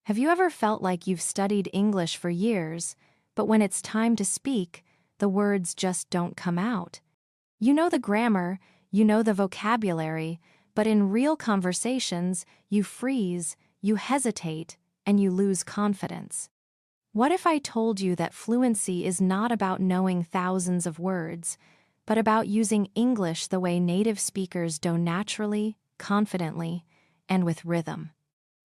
Have you ever felt like you've studied English for years, but when it's time to speak, the words just don't come out? You know the grammar, you know the vocabulary, but in real conversations, you freeze, you hesitate, and you lose confidence. What if I told you that fluency is not about knowing thousands of words, but about using English the way native speakers do naturally, confidently, and with rhythm?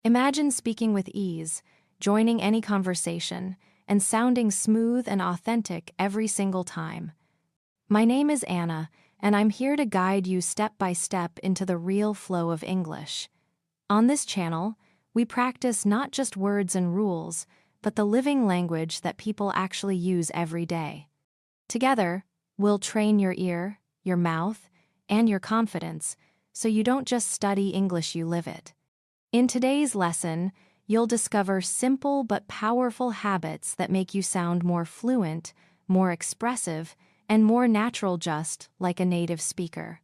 Imagine speaking with ease, joining any conversation, and sounding smooth and authentic every single time. My name is Anna, and I'm here to guide you step by step into the real flow of English. On this channel, we practice not just words and rules, but the living language that people actually use every day. Together, we'll train your ear, your mouth, and your confidence, so you don't just study English, you live it. In today's lesson, you'll discover simple but powerful habits that make you sound more fluent, more expressive, and more natural, just like a native speaker.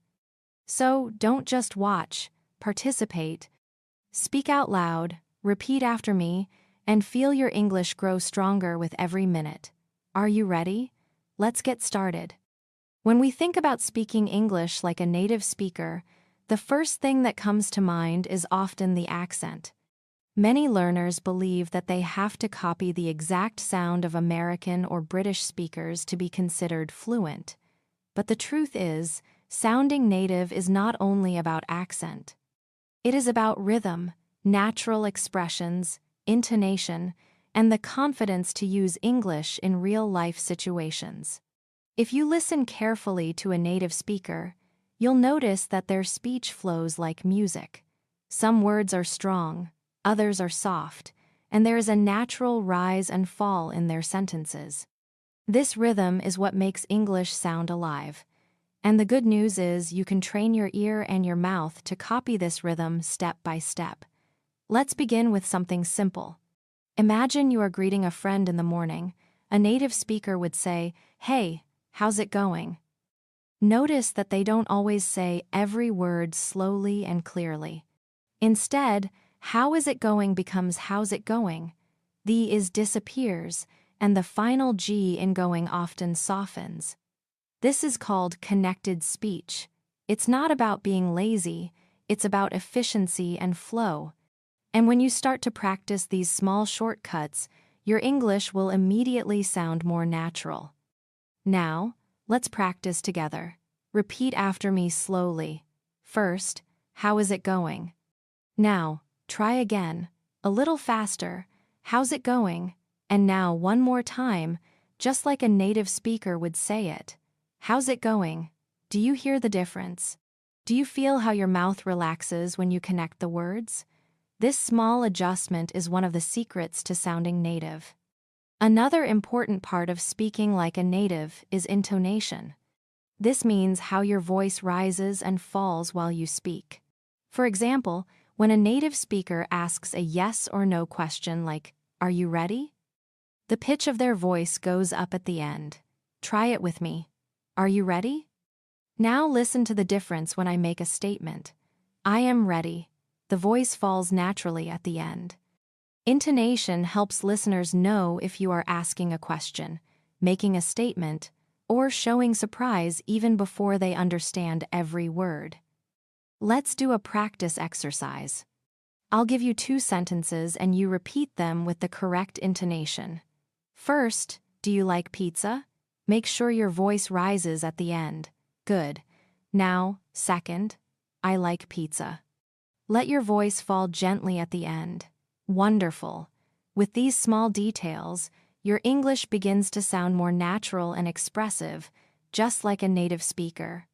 So don't just watch, participate. Speak out loud, repeat after me, and feel your English grow stronger with every minute. Are you ready? Let's get started. When we think about speaking English like a native speaker, the first thing that comes to mind is often the accent. Many learners believe that they have to copy the exact sound of American or British speakers to be considered fluent. But the truth is, sounding native is not only about accent. It is about rhythm, natural expressions, intonation, and the confidence to use English in real-life situations. If you listen carefully to a native speaker, you'll notice that their speech flows like music. Some words are strong, others are soft, and there is a natural rise and fall in their sentences. This rhythm is what makes English sound alive. And the good news is you can train your ear and your mouth to copy this rhythm step by step. Let's begin with something simple. Imagine you are greeting a friend in the morning. A native speaker would say, "Hey, how's it going?" Notice that they don't always say every word slowly and clearly. Instead, "how is it going" becomes "how's it going?" The is disappears, and the final G in going often softens. This is called connected speech. It's not about being lazy, it's about efficiency and flow. And when you start to practice these small shortcuts, your English will immediately sound more natural. Now, let's practice together. Repeat after me slowly. First, "how is it going?" Now, try again, a little faster. "How's it going?" And now one more time, just like a native speaker would say it. "How's it going?" Do you hear the difference? Do you feel how your mouth relaxes when you connect the words? This small adjustment is one of the secrets to sounding native. Another important part of speaking like a native is intonation. This means how your voice rises and falls while you speak. For example, when a native speaker asks a yes or no question like, "Are you ready?" the pitch of their voice goes up at the end. Try it with me. Are you ready? Now listen to the difference when I make a statement. "I am ready." The voice falls naturally at the end. Intonation helps listeners know if you are asking a question, making a statement, or showing surprise even before they understand every word. Let's do a practice exercise. I'll give you 2 sentences and you repeat them with the correct intonation. First, "Do you like pizza?" Make sure your voice rises at the end. Good. Now, second, "I like pizza." Let your voice fall gently at the end. Wonderful. With these small details, your English begins to sound more natural and expressive, just like a native speaker.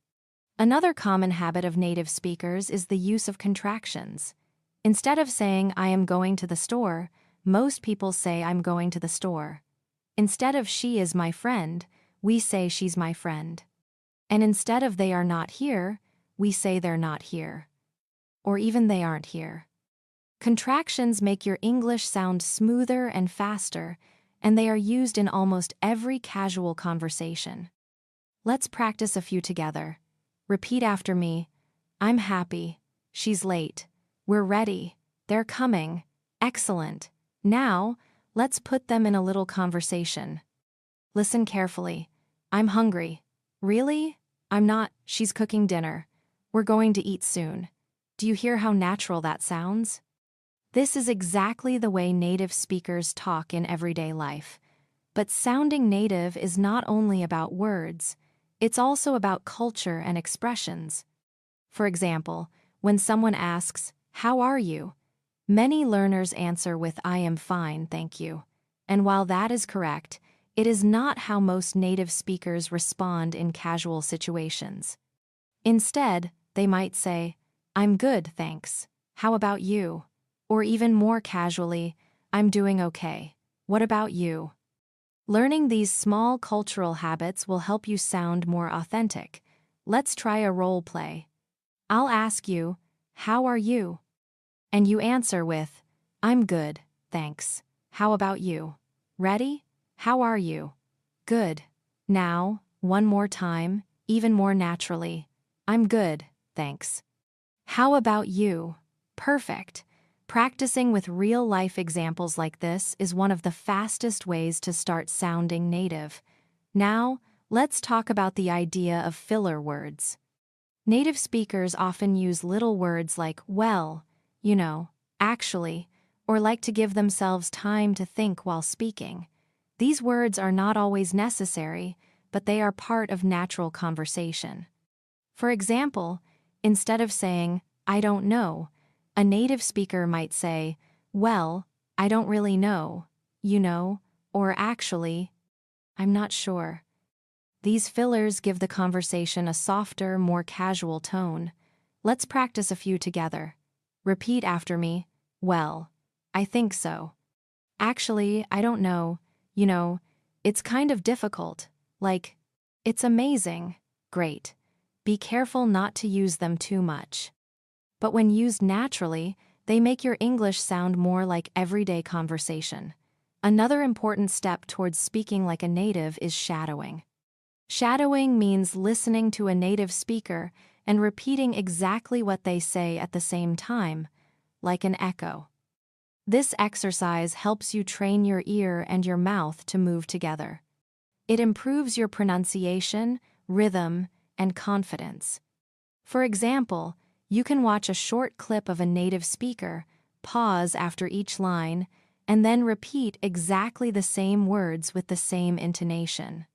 Another common habit of native speakers is the use of contractions. Instead of saying, "I am going to the store," most people say, "I'm going to the store." Instead of "she is my friend," we say "she's my friend." And instead of "they are not here," we say "they're not here." Or even "they aren't here." Contractions make your English sound smoother and faster, and they are used in almost every casual conversation. Let's practice a few together. Repeat after me. "I'm happy." "She's late." "We're ready." "They're coming." "Excellent." Now, let's put them in a little conversation. Listen carefully. I'm hungry. Really? I'm not. She's cooking dinner. We're going to eat soon. Do you hear how natural that sounds? This is exactly the way native speakers talk in everyday life. But sounding native is not only about words, it's also about culture and expressions. For example, when someone asks, "How are you?" many learners answer with, "I am fine, thank you." And while that is correct, it is not how most native speakers respond in casual situations. Instead, they might say, "I'm good, thanks. How about you?" Or even more casually, "I'm doing okay. What about you?" Learning these small cultural habits will help you sound more authentic. Let's try a role play. I'll ask you, "How are you?" And you answer with, "I'm good, thanks. How about you?" Ready? How are you? Good. Now, one more time, even more naturally. I'm good, thanks. How about you? Perfect. Practicing with real-life examples like this is one of the fastest ways to start sounding native. Now, let's talk about the idea of filler words. Native speakers often use little words like well, actually, or like to give themselves time to think while speaking. These words are not always necessary, but they are part of natural conversation. For example, instead of saying, "I don't know," a native speaker might say, "Well, I don't really know, or actually, I'm not sure." These fillers give the conversation a softer, more casual tone. Let's practice a few together. Repeat after me. Well, I think so. Actually, I don't know. It's kind of difficult. Like, it's amazing. Great. Be careful not to use them too much. But when used naturally, they make your English sound more like everyday conversation. Another important step towards speaking like a native is shadowing. Shadowing means listening to a native speaker and repeating exactly what they say at the same time, like an echo. This exercise helps you train your ear and your mouth to move together. It improves your pronunciation, rhythm, and confidence. For example, you can watch a short clip of a native speaker, pause after each line, and then repeat exactly the same words with the same intonation.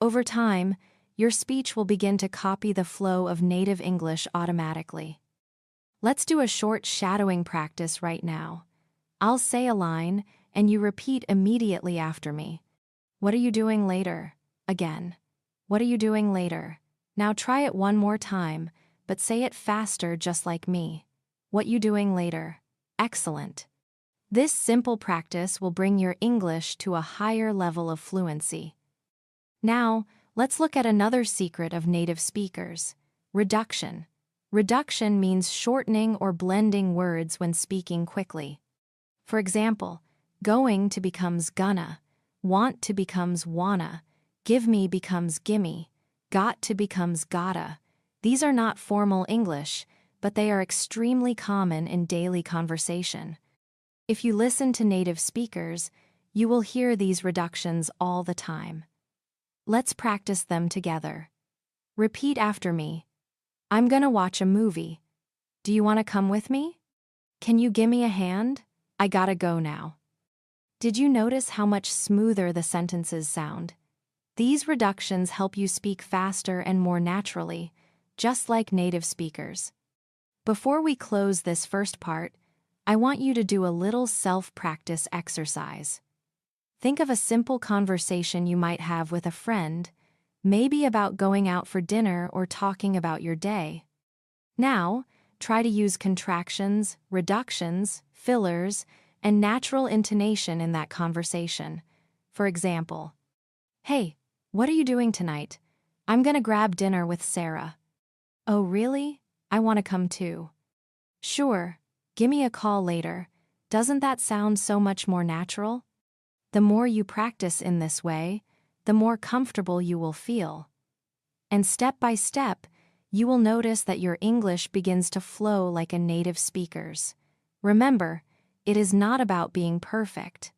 Over time, your speech will begin to copy the flow of native English automatically. Let's do a short shadowing practice right now. I'll say a line, and you repeat immediately after me. What are you doing later? Again. What are you doing later? Now try it one more time, but say it faster just like me. What you doing later? Excellent. This simple practice will bring your English to a higher level of fluency. Now, let's look at another secret of native speakers: reduction. Reduction means shortening or blending words when speaking quickly. For example, going to becomes gonna, want to becomes wanna, give me becomes gimme, got to becomes gotta. These are not formal English, but they are extremely common in daily conversation. If you listen to native speakers, you will hear these reductions all the time. Let's practice them together. Repeat after me. I'm gonna watch a movie. Do you want to come with me? Can you give me a hand? I gotta go now. Did you notice how much smoother the sentences sound? These reductions help you speak faster and more naturally, just like native speakers. Before we close this first part, I want you to do a little self-practice exercise. Think of a simple conversation you might have with a friend, maybe about going out for dinner or talking about your day. Now, try to use contractions, reductions, fillers, and natural intonation in that conversation. For example, "Hey, what are you doing tonight? I'm gonna grab dinner with Sarah." "Oh, really? I want to come too." "Sure, give me a call later." Doesn't that sound so much more natural? The more you practice in this way, the more comfortable you will feel. And step by step, you will notice that your English begins to flow like a native speaker's. Remember, it is not about being perfect.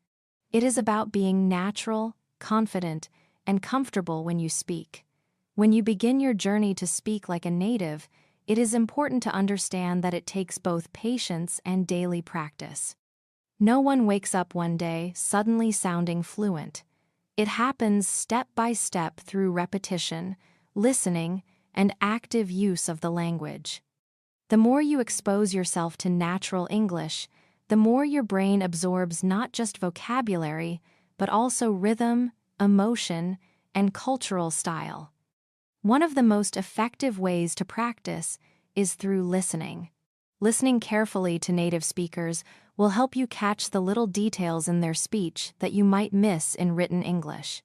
It is about being natural, confident, and comfortable when you speak. When you begin your journey to speak like a native, it is important to understand that it takes both patience and daily practice. No one wakes up one day suddenly sounding fluent. It happens step by step through repetition, listening, and active use of the language. The more you expose yourself to natural English, the more your brain absorbs not just vocabulary, but also rhythm, emotion, and cultural style. One of the most effective ways to practice is through listening. Listening carefully to native speakers will help you catch the little details in their speech that you might miss in written English.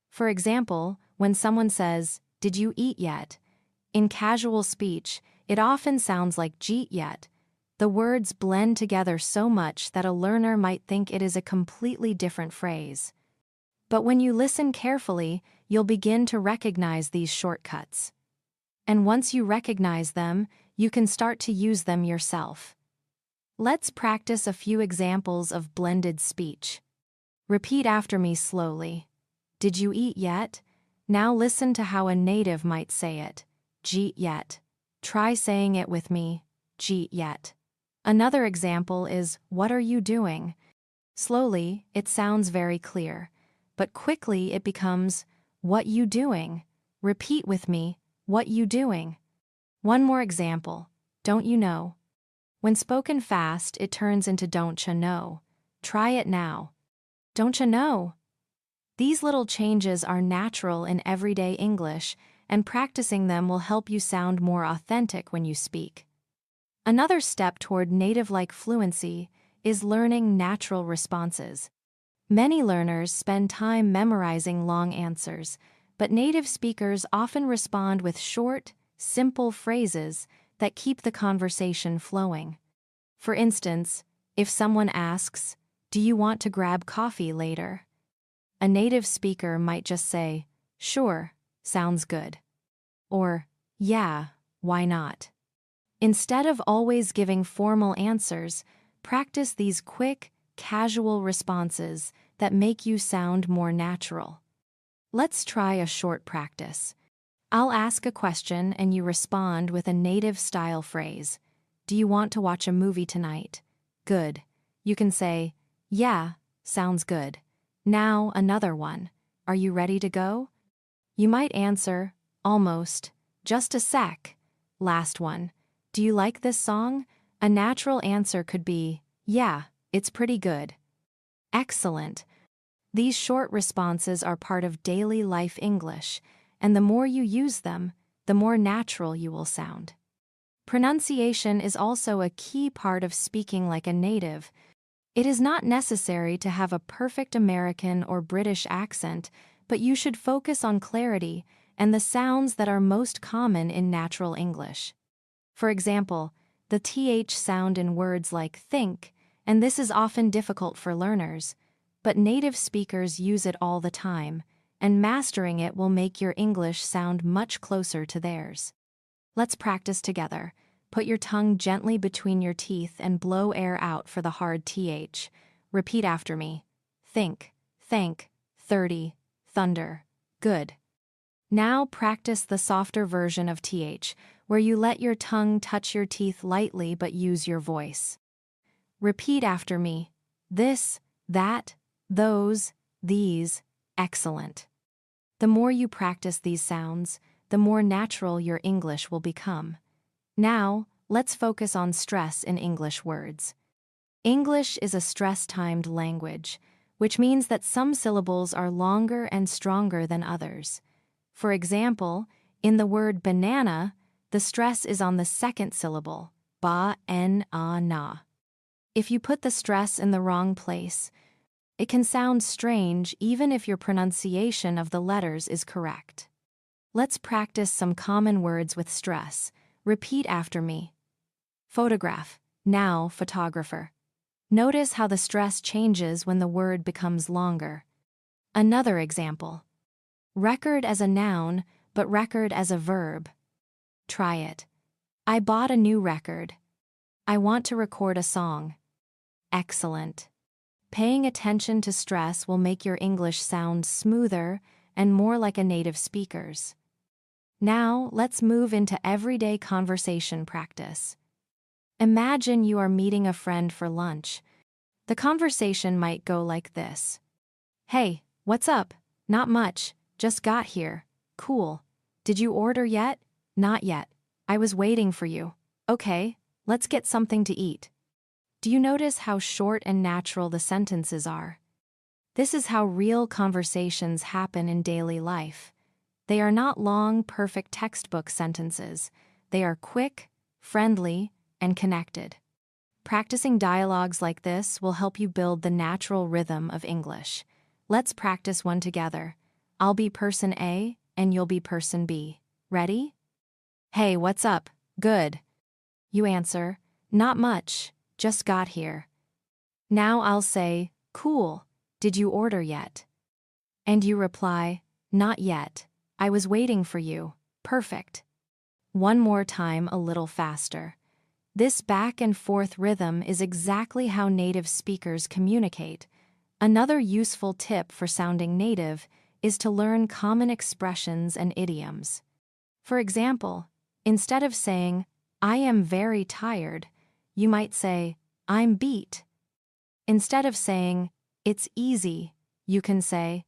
For example, when someone says, "Did you eat yet?" in casual speech, it often sounds like "jeet yet." The words blend together so much that a learner might think it is a completely different phrase. But when you listen carefully, you'll begin to recognize these shortcuts. And once you recognize them, you can start to use them yourself. Let's practice a few examples of blended speech. Repeat after me slowly. Did you eat yet? Now listen to how a native might say it. Jeet yet. Try saying it with me. Jeet yet. Another example is, what are you doing? Slowly, it sounds very clear, but quickly it becomes, what you doing? Repeat with me, what you doing? One more example, don't you know? When spoken fast, it turns into don't ya know. Try it now. Don't ya know? These little changes are natural in everyday English, and practicing them will help you sound more authentic when you speak. Another step toward native-like fluency is learning natural responses. Many learners spend time memorizing long answers, but native speakers often respond with short, simple phrases that keep the conversation flowing. For instance, if someone asks, "Do you want to grab coffee later?" a native speaker might just say, "Sure, sounds good." Or, "Yeah, why not?" Instead of always giving formal answers, practice these quick, casual responses that make you sound more natural. Let's try a short practice. I'll ask a question and you respond with a native-style phrase. Do you want to watch a movie tonight? Good. You can say, "Yeah, sounds good." Now another one. Are you ready to go? You might answer, "Almost. Just a sec." Last one. Do you like this song? A natural answer could be, "Yeah, it's pretty good." Excellent. These short responses are part of daily life English, and the more you use them, the more natural you will sound. Pronunciation is also a key part of speaking like a native. It is not necessary to have a perfect American or British accent, but you should focus on clarity and the sounds that are most common in natural English. For example, the th sound in words like think, and this is often difficult for learners, but native speakers use it all the time, and mastering it will make your English sound much closer to theirs. Let's practice together. Put your tongue gently between your teeth and blow air out for the hard th. Repeat after me. Think, thank, 30, thunder. Good. Now practice the softer version of th, where you let your tongue touch your teeth lightly but use your voice. Repeat after me. This, that, those, these. Excellent. The more you practice these sounds, the more natural your English will become. Now, let's focus on stress in English words. English is a stress-timed language, which means that some syllables are longer and stronger than others. For example, in the word banana, the stress is on the second syllable, ba-en-a-na. If you put the stress in the wrong place, it can sound strange even if your pronunciation of the letters is correct. Let's practice some common words with stress. Repeat after me. Photograph, now photographer. Notice how the stress changes when the word becomes longer. Another example. Record as a noun, but record as a verb. Try it. I bought a new record. I want to record a song. Excellent. Paying attention to stress will make your English sound smoother and more like a native speaker's. Now, let's move into everyday conversation practice. Imagine you are meeting a friend for lunch. The conversation might go like this. Hey, what's up? Not much, just got here. Cool. Did you order yet? Not yet. I was waiting for you. Okay, let's get something to eat. Do you notice how short and natural the sentences are? This is how real conversations happen in daily life. They are not long, perfect textbook sentences. They are quick, friendly, and connected. Practicing dialogues like this will help you build the natural rhythm of English. Let's practice one together. I'll be person A, and you'll be person B. Ready? Hey, what's up? Good. You answer, not much, just got here. Now I'll say, cool, did you order yet? And you reply, not yet, I was waiting for you. Perfect. One more time, a little faster. This back and forth rhythm is exactly how native speakers communicate. Another useful tip for sounding native is to learn common expressions and idioms. For example, instead of saying, I am very tired, you might say, I'm beat. Instead of saying, it's easy, you can say,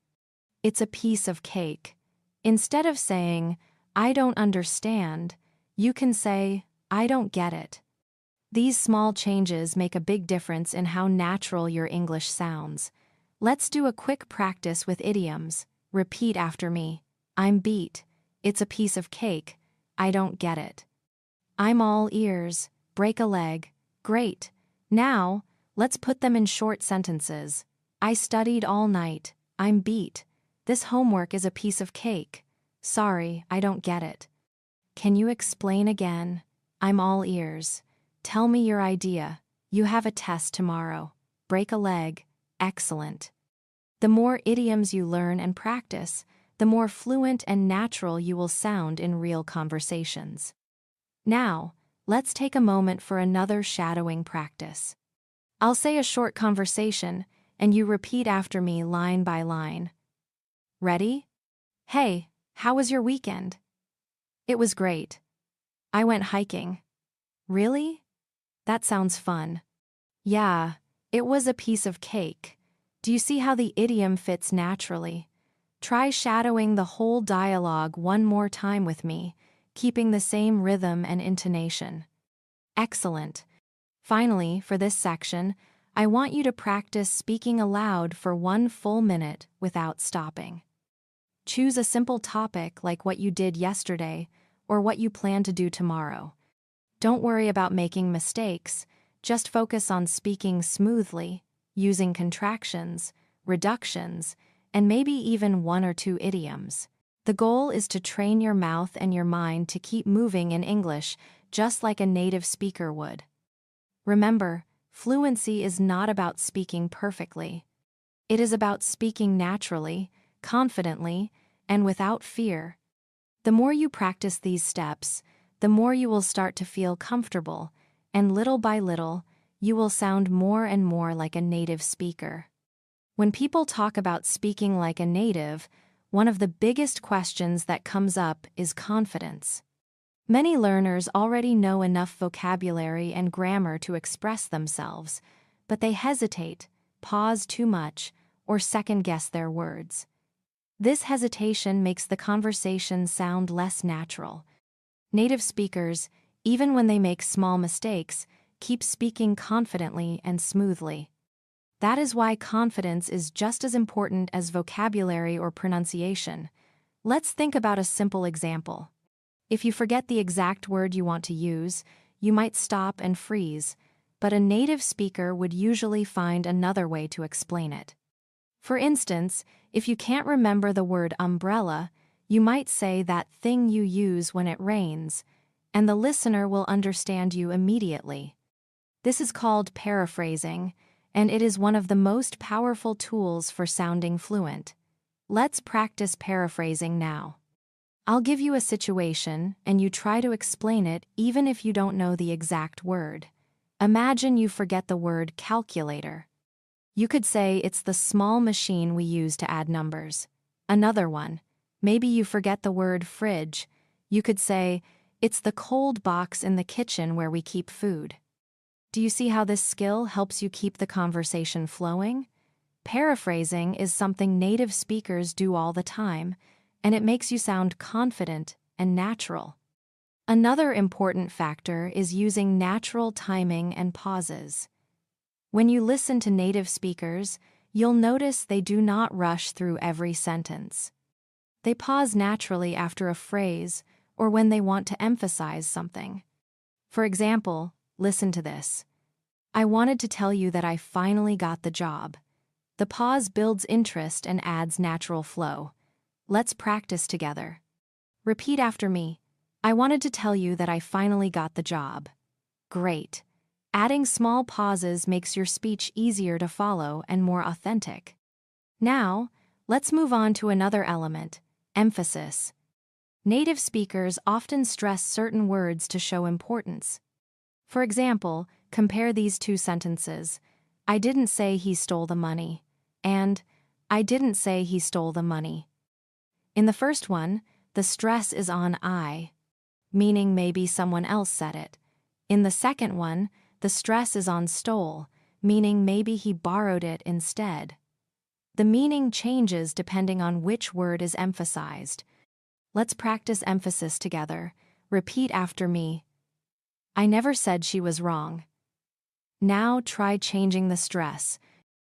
it's a piece of cake. Instead of saying, I don't understand, you can say, I don't get it. These small changes make a big difference in how natural your English sounds. Let's do a quick practice with idioms. Repeat after me. I'm beat. It's a piece of cake. I don't get it. I'm all ears. Break a leg. Great. Now, let's put them in short sentences. I studied all night. I'm beat. This homework is a piece of cake. Sorry, I don't get it. Can you explain again? I'm all ears. Tell me your idea. You have a test tomorrow. Break a leg. Excellent. The more idioms you learn and practice, the more fluent and natural you will sound in real conversations. Now, let's take a moment for another shadowing practice. I'll say a short conversation, and you repeat after me line by line. Ready? Hey, how was your weekend? It was great. I went hiking. Really? That sounds fun. Yeah, it was a piece of cake. Do you see how the idiom fits naturally? Try shadowing the whole dialogue one more time with me, keeping the same rhythm and intonation. Excellent. Finally, for this section, I want you to practice speaking aloud for 1 full minute without stopping. Choose a simple topic like what you did yesterday or what you plan to do tomorrow. Don't worry about making mistakes, just focus on speaking smoothly, using contractions, reductions, and maybe even 1 or 2 idioms. The goal is to train your mouth and your mind to keep moving in English just like a native speaker would. Remember, fluency is not about speaking perfectly. It is about speaking naturally, confidently, and without fear. The more you practice these steps, the more you will start to feel comfortable, and little by little, you will sound more and more like a native speaker. When people talk about speaking like a native, one of the biggest questions that comes up is confidence. Many learners already know enough vocabulary and grammar to express themselves, but they hesitate, pause too much, or second-guess their words. This hesitation makes the conversation sound less natural. Native speakers, even when they make small mistakes, keep speaking confidently and smoothly. That is why confidence is just as important as vocabulary or pronunciation. Let's think about a simple example. If you forget the exact word you want to use, you might stop and freeze, but a native speaker would usually find another way to explain it. For instance, if you can't remember the word umbrella, you might say that thing you use when it rains, and the listener will understand you immediately. This is called paraphrasing, and it is one of the most powerful tools for sounding fluent. Let's practice paraphrasing now. I'll give you a situation, and you try to explain it even if you don't know the exact word. Imagine you forget the word calculator. You could say it's the small machine we use to add numbers. Another one. Maybe you forget the word fridge. You could say, it's the cold box in the kitchen where we keep food. Do you see how this skill helps you keep the conversation flowing? Paraphrasing is something native speakers do all the time, and it makes you sound confident and natural. Another important factor is using natural timing and pauses. When you listen to native speakers, you'll notice they do not rush through every sentence. They pause naturally after a phrase or when they want to emphasize something. For example, listen to this. I wanted to tell you that I finally got the job. The pause builds interest and adds natural flow. Let's practice together. Repeat after me. I wanted to tell you that I finally got the job. Great. Adding small pauses makes your speech easier to follow and more authentic. Now, let's move on to another element, emphasis. Native speakers often stress certain words to show importance. For example, compare these two sentences. I didn't say he stole the money, and I didn't say he stole the money. In the first one, the stress is on I, meaning maybe someone else said it. In the second one, the stress is on stole, meaning maybe he borrowed it instead. The meaning changes depending on which word is emphasized. Let's practice emphasis together. Repeat after me. I never said she was wrong. Now try changing the stress.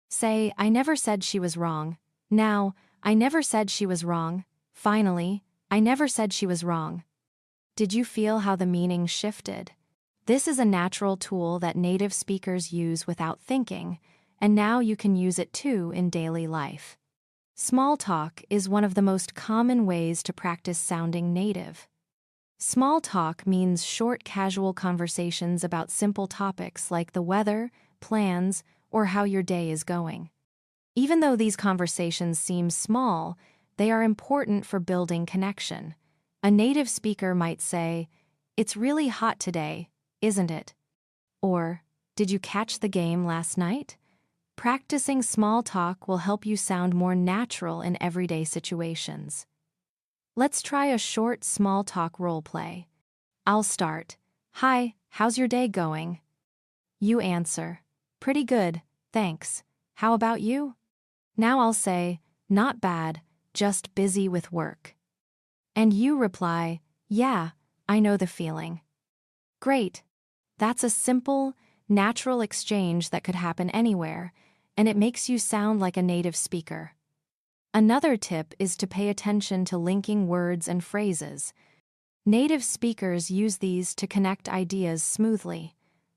Say, I never said she was wrong. Now, I never said she was wrong. Finally, I never said she was wrong. Did you feel how the meaning shifted? This is a natural tool that native speakers use without thinking, and now you can use it too in daily life. Small talk is one of the most common ways to practice sounding native. Small talk means short, casual conversations about simple topics like the weather, plans, or how your day is going. Even though these conversations seem small, they are important for building connection. A native speaker might say, "It's really hot today, isn't it?" Or, "Did you catch the game last night?" Practicing small talk will help you sound more natural in everyday situations. Let's try a short small talk role play. I'll start. Hi, how's your day going? You answer. Pretty good, thanks. How about you? Now I'll say, not bad, just busy with work. And you reply, yeah, I know the feeling. Great. That's a simple, natural exchange that could happen anywhere, and it makes you sound like a native speaker. Another tip is to pay attention to linking words and phrases. Native speakers use these to connect ideas smoothly.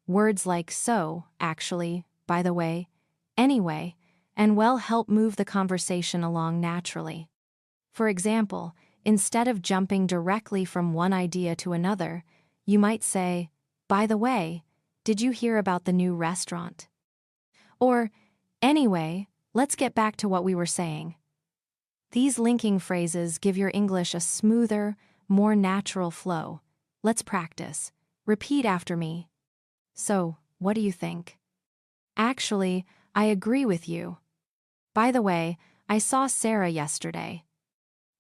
Words like so, actually, by the way, anyway, and well help move the conversation along naturally. For example, instead of jumping directly from one idea to another, you might say, by the way, did you hear about the new restaurant? Or, anyway, let's get back to what we were saying. These linking phrases give your English a smoother, more natural flow. Let's practice. Repeat after me. So, what do you think? Actually, I agree with you. By the way, I saw Sarah yesterday.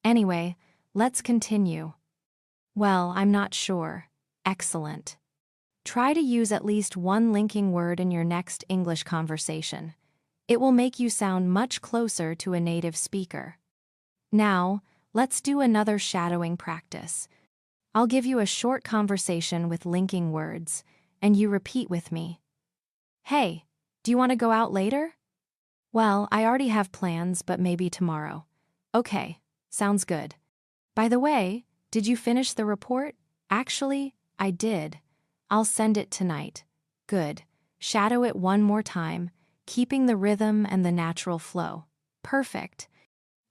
Anyway, let's continue. Well, I'm not sure. Excellent. Try to use at least one linking word in your next English conversation. It will make you sound much closer to a native speaker. Now, let's do another shadowing practice. I'll give you a short conversation with linking words, and you repeat with me. Hey, do you want to go out later? Well, I already have plans, but maybe tomorrow. Okay, sounds good. By the way, did you finish the report? Actually, I did. I'll send it tonight. Good. Shadow it one more time, keeping the rhythm and the natural flow. Perfect.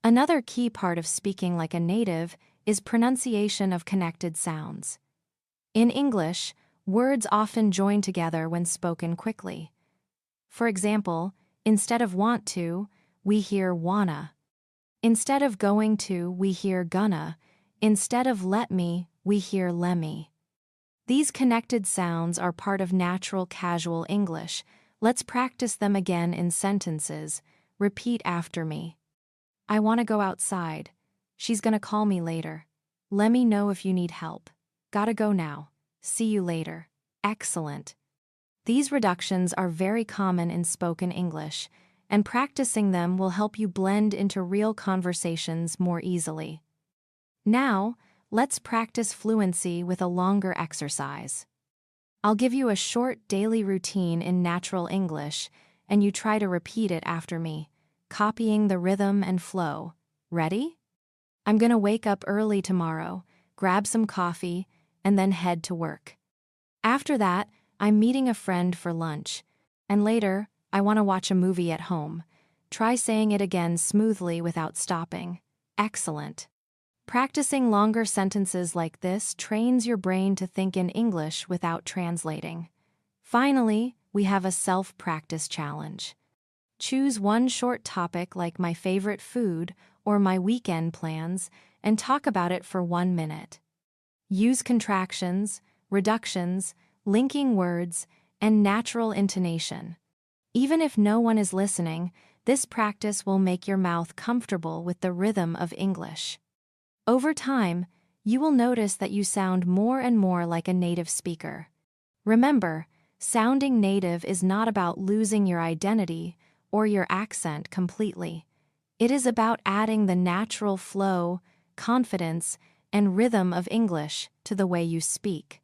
Another key part of speaking like a native is pronunciation of connected sounds. In English, words often join together when spoken quickly. For example, instead of want to, we hear wanna. Instead of going to, we hear gonna. Instead of let me, we hear lemme. These connected sounds are part of natural casual English. Let's practice them again in sentences. Repeat after me. I want to go outside. She's gonna call me later. Let me know if you need help. Gotta go now. See you later. Excellent. These reductions are very common in spoken English, and practicing them will help you blend into real conversations more easily. Now, let's practice fluency with a longer exercise. I'll give you a short daily routine in natural English, and you try to repeat it after me, copying the rhythm and flow. Ready? I'm gonna wake up early tomorrow, grab some coffee, and then head to work. After that, I'm meeting a friend for lunch, and later, I want to watch a movie at home. Try saying it again smoothly without stopping. Excellent. Practicing longer sentences like this trains your brain to think in English without translating. Finally, we have a self-practice challenge. Choose one short topic like my favorite food or my weekend plans and talk about it for 1 minute. Use contractions, reductions, linking words, and natural intonation. Even if no one is listening, this practice will make your mouth comfortable with the rhythm of English. Over time, you will notice that you sound more and more like a native speaker. Remember, sounding native is not about losing your identity or your accent completely. It is about adding the natural flow, confidence, and rhythm of English to the way you speak.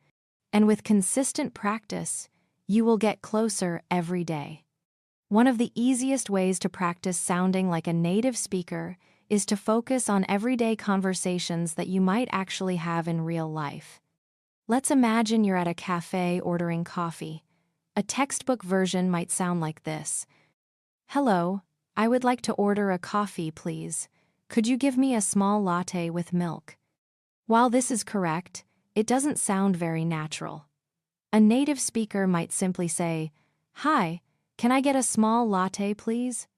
And with consistent practice, you will get closer every day. One of the easiest ways to practice sounding like a native speaker is to focus on everyday conversations that you might actually have in real life. Let's imagine you're at a cafe ordering coffee. A textbook version might sound like this. Hello, I would like to order a coffee, please. Could you give me a small latte with milk? While this is correct, it doesn't sound very natural. A native speaker might simply say, Hi, can I get a small latte, please?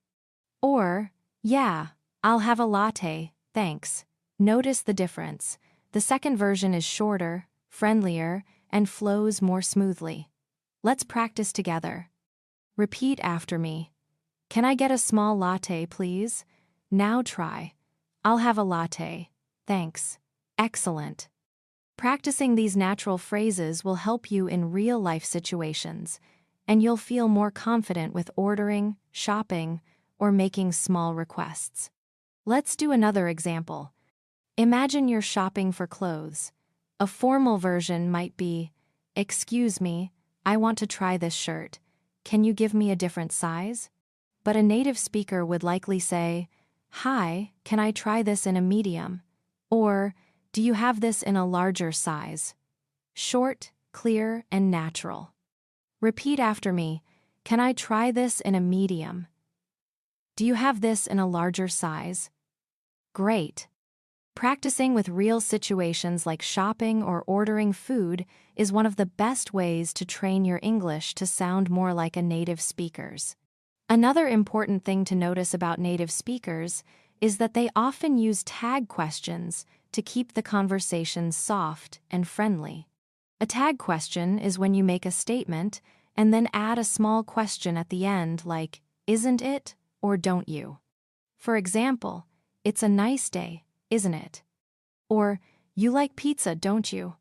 Or, Yeah, I'll have a latte, thanks. Notice the difference. The second version is shorter, friendlier, and flows more smoothly. Let's practice together. Repeat after me. Can I get a small latte, please? Now try. I'll have a latte, thanks. Excellent. Practicing these natural phrases will help you in real-life situations, and you'll feel more confident with ordering, shopping, or making small requests. Let's do another example. Imagine you're shopping for clothes. A formal version might be, Excuse me, I want to try this shirt. Can you give me a different size? But a native speaker would likely say, Hi, can I try this in a medium? Or, do you have this in a larger size? Short, clear, and natural. Repeat after me. Can I try this in a medium? Do you have this in a larger size? Great. Practicing with real situations like shopping or ordering food is one of the best ways to train your English to sound more like a native speaker's. Another important thing to notice about native speakers is that they often use tag questions to keep the conversation soft and friendly. A tag question is when you make a statement and then add a small question at the end like, Isn't it, or don't you? For example, It's a nice day, isn't it? Or, You like pizza, don't you?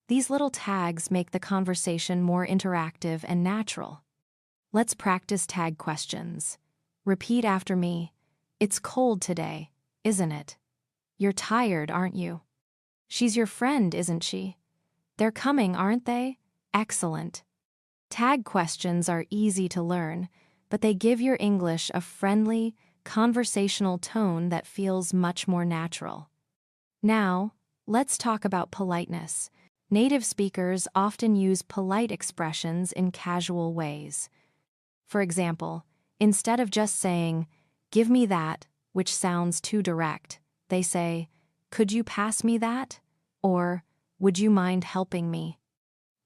These little tags make the conversation more interactive and natural. Let's practice tag questions. Repeat after me. It's cold today, isn't it? You're tired, aren't you? She's your friend, isn't she? They're coming, aren't they? Excellent. Tag questions are easy to learn, but they give your English a friendly, conversational tone that feels much more natural. Now, let's talk about politeness. Native speakers often use polite expressions in casual ways. For example, instead of just saying, Give me that, which sounds too direct, they say, Could you pass me that? Or, Would you mind helping me?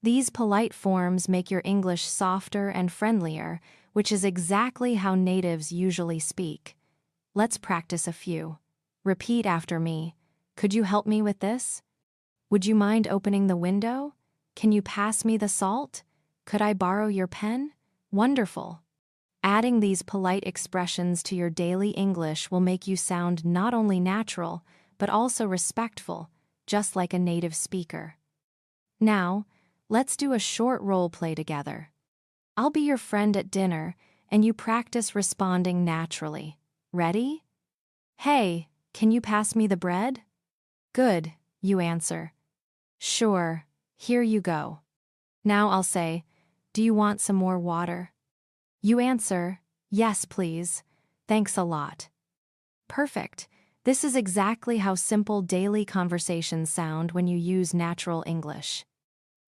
These polite forms make your English softer and friendlier, which is exactly how natives usually speak. Let's practice a few. Repeat after me. Could you help me with this? Would you mind opening the window? can you pass me the salt? Could I borrow your pen? Wonderful. Adding these polite expressions to your daily English will make you sound not only natural, but also respectful, just like a native speaker. Now, let's do a short role play together. I'll be your friend at dinner, and you practice responding naturally. Ready? Hey, can you pass me the bread? Good, you answer. Sure, here you go. Now I'll say, do you want some more water? You answer, yes, please. Thanks a lot. Perfect. This is exactly how simple daily conversations sound when you use natural English.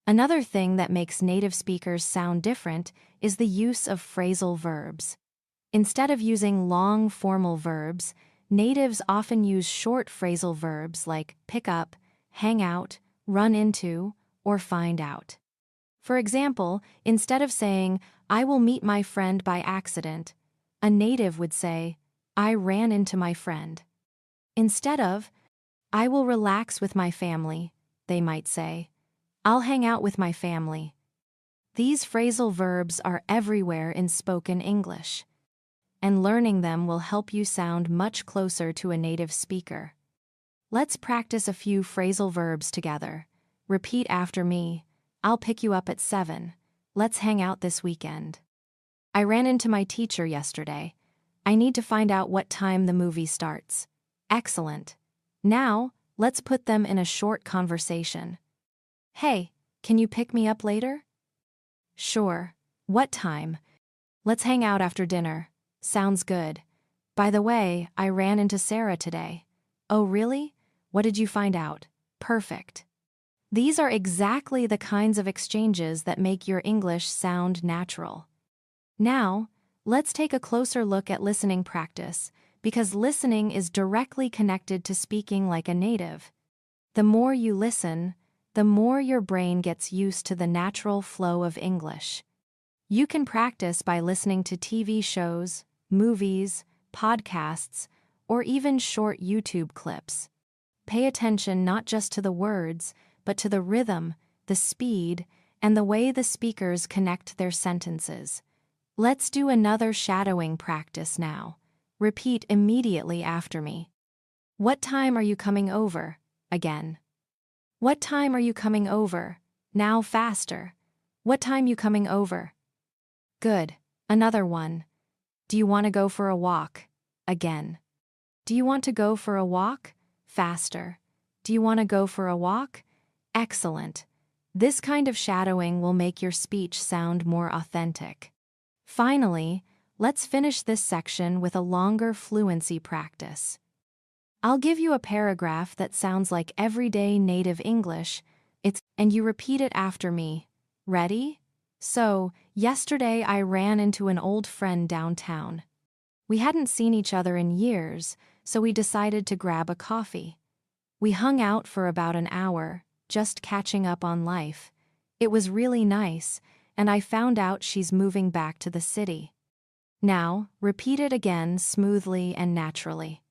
Another thing that makes native speakers sound different is the use of phrasal verbs. Instead of using long formal verbs, natives often use short phrasal verbs like pick up, hang out, run into, or find out. For example, instead of saying, I will meet my friend by accident, a native would say, I ran into my friend. Instead of, I will relax with my family, they might say, I'll hang out with my family. These phrasal verbs are everywhere in spoken English, and learning them will help you sound much closer to a native speaker. Let's practice a few phrasal verbs together. Repeat after me. I'll pick you up at 7. Let's hang out this weekend. I ran into my teacher yesterday. I need to find out what time the movie starts. Excellent. Now, let's put them in a short conversation. Hey, can you pick me up later? Sure. What time? Let's hang out after dinner. Sounds good. By the way, I ran into Sarah today. Oh, really? What did you find out? Perfect. These are exactly the kinds of exchanges that make your English sound natural. Now, let's take a closer look at listening practice, because listening is directly connected to speaking like a native. The more you listen, the more your brain gets used to the natural flow of English. You can practice by listening to TV shows, movies, podcasts, or even short YouTube clips. Pay attention not just to the words, but to the rhythm, the speed, and the way the speakers connect their sentences. Let's do another shadowing practice now. Repeat immediately after me. What time are you coming over? Again. What time are you coming over? Now faster. What time you coming over? Good. Another one. Do you want to go for a walk? Again. Do you want to go for a walk? Faster. Do you want to go for a walk? Excellent. This kind of shadowing will make your speech sound more authentic. Finally, let's finish this section with a longer fluency practice. I'll give you a paragraph that sounds like everyday native English, and you repeat it after me. Ready? So, yesterday I ran into an old friend downtown. We hadn't seen each other in years, so we decided to grab a coffee. We hung out for about an hour, just catching up on life. It was really nice, and I found out she's moving back to the city. Now, repeat it again smoothly and naturally.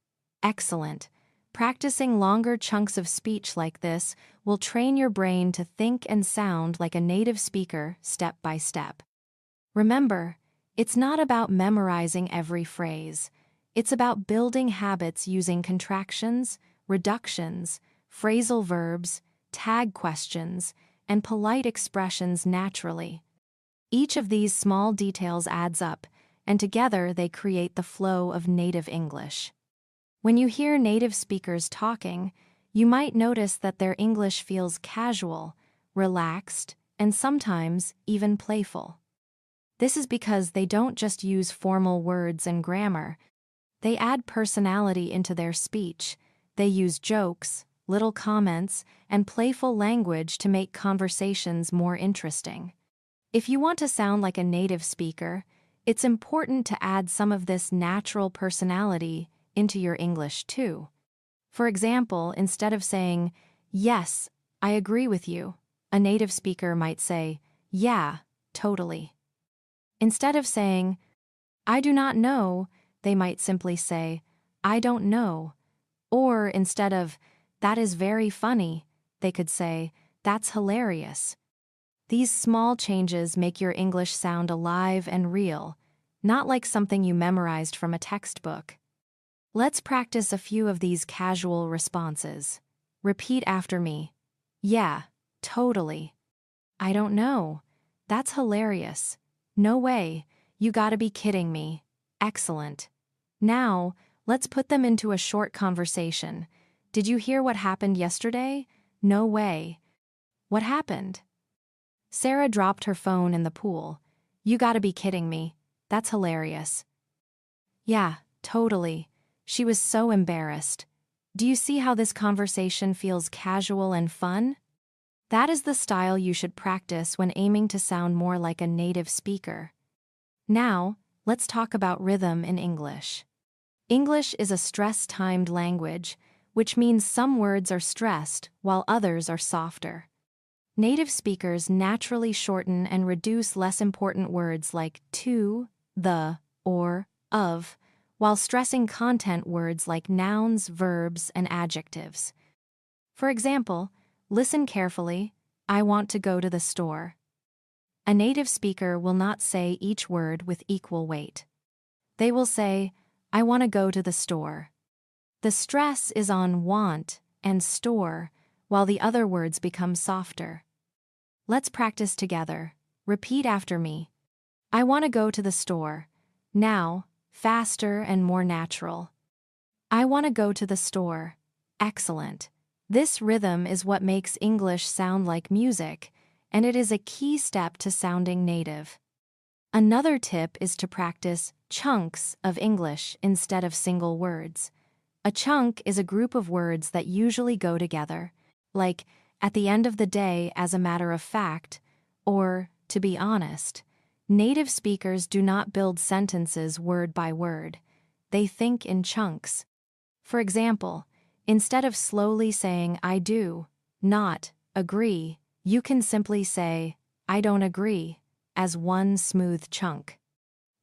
Excellent. Practicing longer chunks of speech like this will train your brain to think and sound like a native speaker step by step. Remember, it's not about memorizing every phrase. It's about building habits using contractions, reductions, phrasal verbs, tag questions, and polite expressions naturally. Each of these small details adds up, and together they create the flow of native English. When you hear native speakers talking, you might notice that their English feels casual, relaxed, and sometimes even playful. This is because they don't just use formal words and grammar. They add personality into their speech. They use jokes, little comments, and playful language to make conversations more interesting. If you want to sound like a native speaker, it's important to add some of this natural personality into your English too. For example, instead of saying, yes, I agree with you, a native speaker might say, yeah, totally. Instead of saying, I do not know, they might simply say, I don't know. Or instead of, that is very funny, they could say, that's hilarious. These small changes make your English sound alive and real, not like something you memorized from a textbook. Let's practice a few of these casual responses. Repeat after me. Yeah, totally. I don't know. That's hilarious. No way. You gotta be kidding me. Excellent. Now, let's put them into a short conversation. Did you hear what happened yesterday? No way. What happened? Sarah dropped her phone in the pool. You gotta be kidding me. That's hilarious. Yeah, totally. She was so embarrassed. Do you see how this conversation feels casual and fun? That is the style you should practice when aiming to sound more like a native speaker. Now, let's talk about rhythm in English. English is a stress-timed language, which means some words are stressed while others are softer. Native speakers naturally shorten and reduce less important words like to, the, or of, while stressing content words like nouns, verbs, and adjectives. For example, listen carefully. I want to go to the store. A native speaker will not say each word with equal weight. They will say, I want to go to the store. The stress is on want and store, while the other words become softer. Let's practice together. Repeat after me. I want to go to the store. Now, faster and more natural. I want to go to the store. Excellent. This rhythm is what makes English sound like music, and it is a key step to sounding native. Another tip is to practice chunks of English instead of single words. A chunk is a group of words that usually go together, like at the end of the day, as a matter of fact, or to be honest. Native speakers do not build sentences word by word. They think in chunks. For example, instead of slowly saying I do, not, agree, you can simply say I don't agree as one smooth chunk.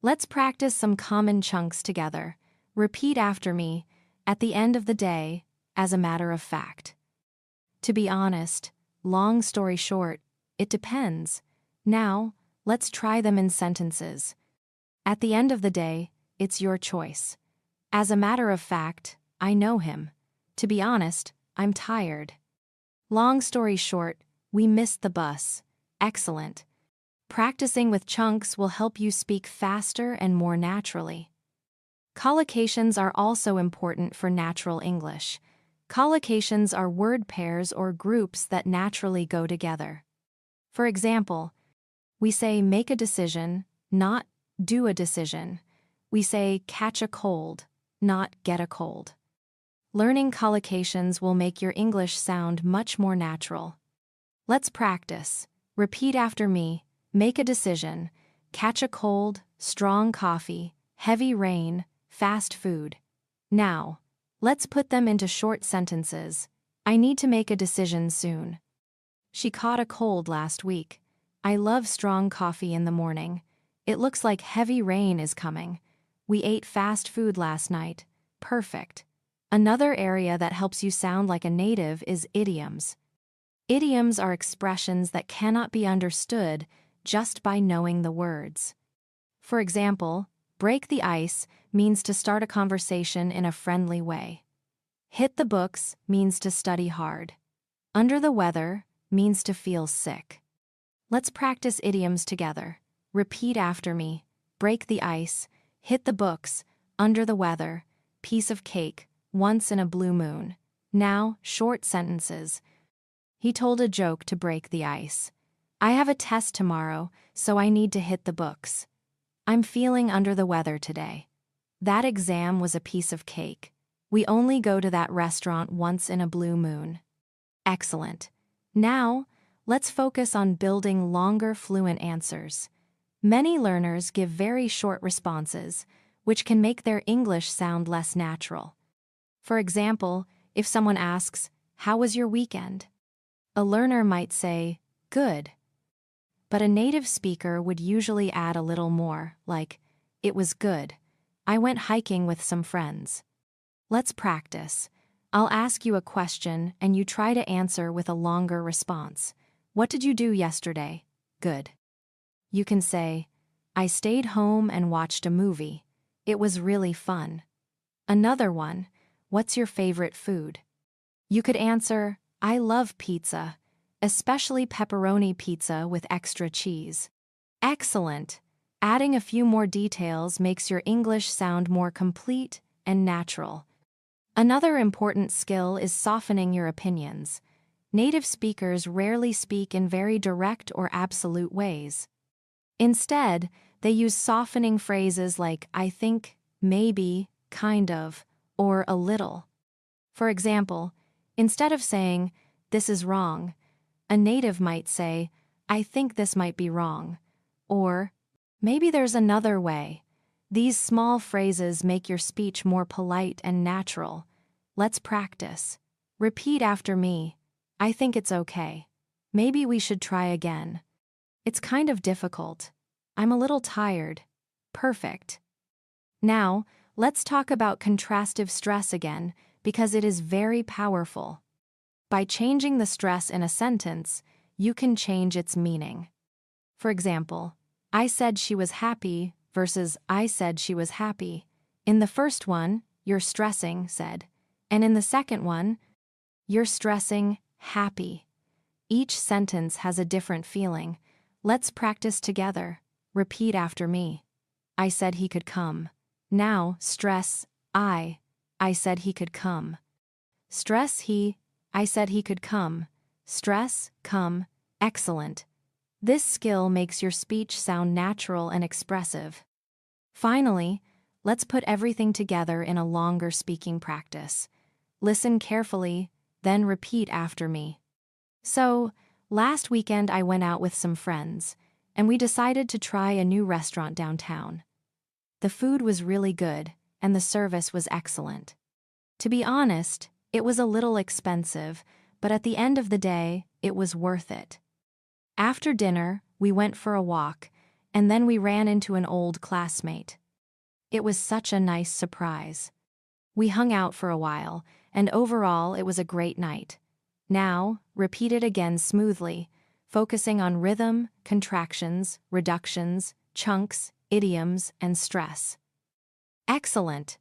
Let's practice some common chunks together. Repeat after me. At the end of the day, as a matter of fact. To be honest, long story short, it depends. Now, let's try them in sentences. At the end of the day, it's your choice. As a matter of fact, I know him. To be honest, I'm tired. Long story short, we missed the bus. Excellent. Practicing with chunks will help you speak faster and more naturally. Collocations are also important for natural English. Collocations are word pairs or groups that naturally go together. For example, we say make a decision, not do a decision. We say catch a cold, not get a cold. Learning collocations will make your English sound much more natural. Let's practice. Repeat after me. Make a decision. Catch a cold, strong coffee, heavy rain, fast food. Now, let's put them into short sentences. I need to make a decision soon. She caught a cold last week. I love strong coffee in the morning. It looks like heavy rain is coming. We ate fast food last night. Perfect. Another area that helps you sound like a native is idioms. Idioms are expressions that cannot be understood just by knowing the words. For example, break the ice means to start a conversation in a friendly way. Hit the books means to study hard. Under the weather means to feel sick. Let's practice idioms together. Repeat after me. Break the ice, hit the books, under the weather, piece of cake, once in a blue moon. Now, short sentences. He told a joke to break the ice. I have a test tomorrow, so I need to hit the books. I'm feeling under the weather today. That exam was a piece of cake. We only go to that restaurant once in a blue moon. Excellent. Now, let's focus on building longer fluent answers. Many learners give very short responses, which can make their English sound less natural. For example, if someone asks, "How was your weekend?" a learner might say, "Good." But a native speaker would usually add a little more, like, "It was good. I went hiking with some friends." Let's practice. I'll ask you a question and you try to answer with a longer response. What did you do yesterday? good. You can say, I stayed home and watched a movie. It was really fun. Another one, what's your favorite food? You could answer, I love pizza, especially pepperoni pizza with extra cheese. Excellent. Adding a few more details makes your English sound more complete and natural. Another important skill is softening your opinions. Native speakers rarely speak in very direct or absolute ways. Instead, they use softening phrases like I think, maybe, kind of, or a little. For example, instead of saying, this is wrong, a native might say, I think this might be wrong, or maybe there's another way. These small phrases make your speech more polite and natural. Let's practice. Repeat after me. I think it's okay. Maybe we should try again. It's kind of difficult. I'm a little tired. Perfect. Now, let's talk about contrastive stress again, because it is very powerful. By changing the stress in a sentence, you can change its meaning. For example, I said she was happy versus I said she was happy. In the first one, you're stressing, said. And in the second one, you're stressing, happy. Each sentence has a different feeling. Let's practice together. Repeat after me. I said he could come. Now, stress, I said he could come. Stress he, I said he could come. Stress, come, excellent. This skill makes your speech sound natural and expressive. Finally, let's put everything together in a longer speaking practice. Listen carefully, then repeat after me. So, last weekend I went out with some friends, and we decided to try a new restaurant downtown. The food was really good, and the service was excellent. To be honest, it was a little expensive, but at the end of the day, it was worth it. After dinner, we went for a walk, and then we ran into an old classmate. It was such a nice surprise. We hung out for a while, and overall it was a great night. Now, repeat it again smoothly, focusing on rhythm, contractions, reductions, chunks, idioms, and stress. Excellent!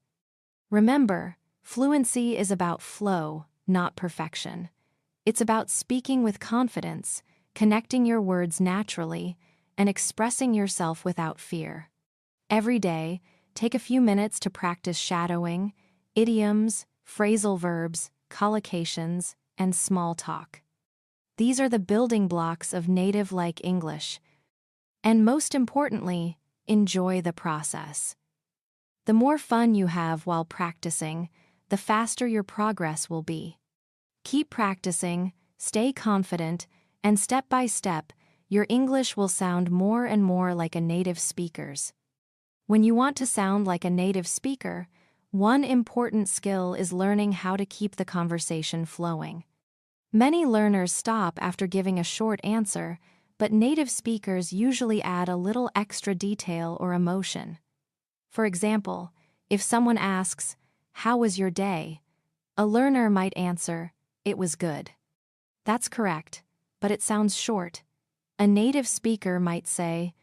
Remember, fluency is about flow, not perfection. It's about speaking with confidence, connecting your words naturally, and expressing yourself without fear. Every day, take a few minutes to practice shadowing, idioms, phrasal verbs, collocations, and small talk. These are the building blocks of native-like English. And most importantly, enjoy the process. The more fun you have while practicing, the faster your progress will be. Keep practicing, stay confident, and step by step, your English will sound more and more like a native speaker's. When you want to sound like a native speaker, one important skill is learning how to keep the conversation flowing. Many learners stop after giving a short answer, but native speakers usually add a little extra detail or emotion. For example, if someone asks, "How was your day?" a learner might answer, "It was good." That's correct, but it sounds short. A native speaker might say,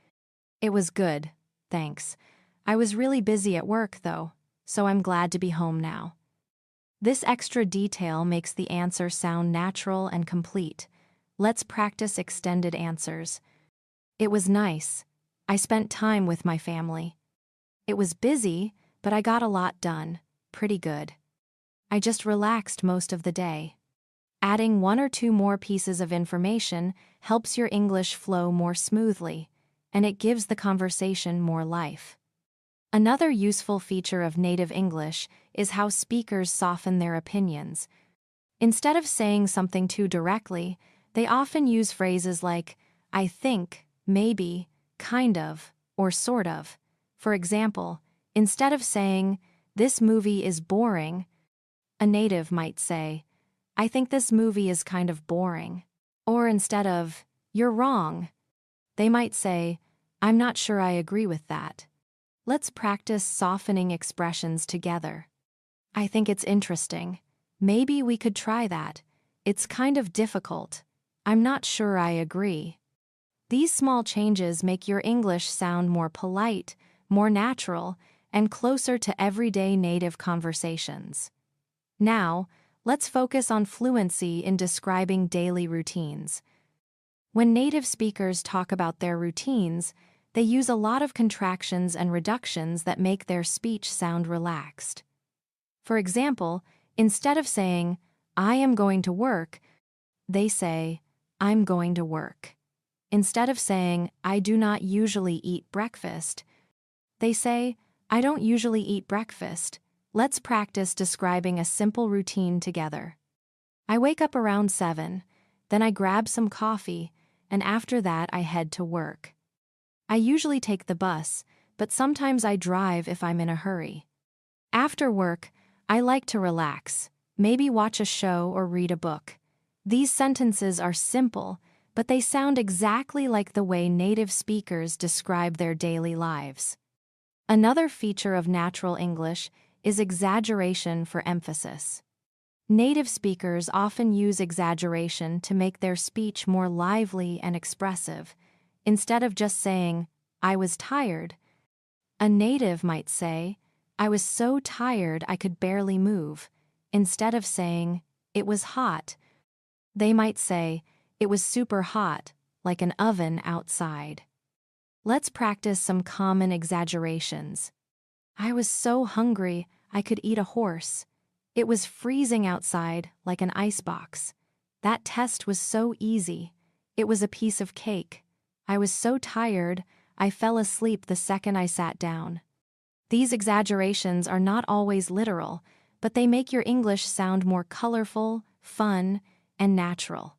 "It was good, thanks. I was really busy at work, though, so I'm glad to be home now." This extra detail makes the answer sound natural and complete. Let's practice extended answers. It was nice. I spent time with my family. It was busy, but I got a lot done. Pretty good. I just relaxed most of the day. Adding one or two more pieces of information helps your English flow more smoothly, and it gives the conversation more life. Another useful feature of native English is how speakers soften their opinions. Instead of saying something too directly, they often use phrases like, I think, maybe, kind of, or sort of. For example, instead of saying, this movie is boring, a native might say, I think this movie is kind of boring. Or instead of, you're wrong, they might say, I'm not sure I agree with that. Let's practice softening expressions together. I think it's interesting. Maybe we could try that. It's kind of difficult. I'm not sure I agree. These small changes make your English sound more polite, more natural, and closer to everyday native conversations. Now, let's focus on fluency in describing daily routines. When native speakers talk about their routines, they use a lot of contractions and reductions that make their speech sound relaxed. For example, instead of saying, "I am going to work," they say, "I'm going to work." Instead of saying, "I do not usually eat breakfast," they say, "I don't usually eat breakfast." Let's practice describing a simple routine together. I wake up around 7, then I grab some coffee, and after that I head to work. I usually take the bus, but sometimes I drive if I'm in a hurry. After work, I like to relax, maybe watch a show or read a book. These sentences are simple, but they sound exactly like the way native speakers describe their daily lives. Another feature of natural English is exaggeration for emphasis. Native speakers often use exaggeration to make their speech more lively and expressive. Instead of just saying, "I was tired," a native might say, "I was so tired I could barely move." Instead of saying, "It was hot," they might say, "It was super hot, like an oven outside." Let's practice some common exaggerations. "I was so hungry I could eat a horse." "It was freezing outside like an icebox." "That test was so easy. It was a piece of cake." "I was so tired I fell asleep the second I sat down." These exaggerations are not always literal, but they make your English sound more colorful, fun, and natural.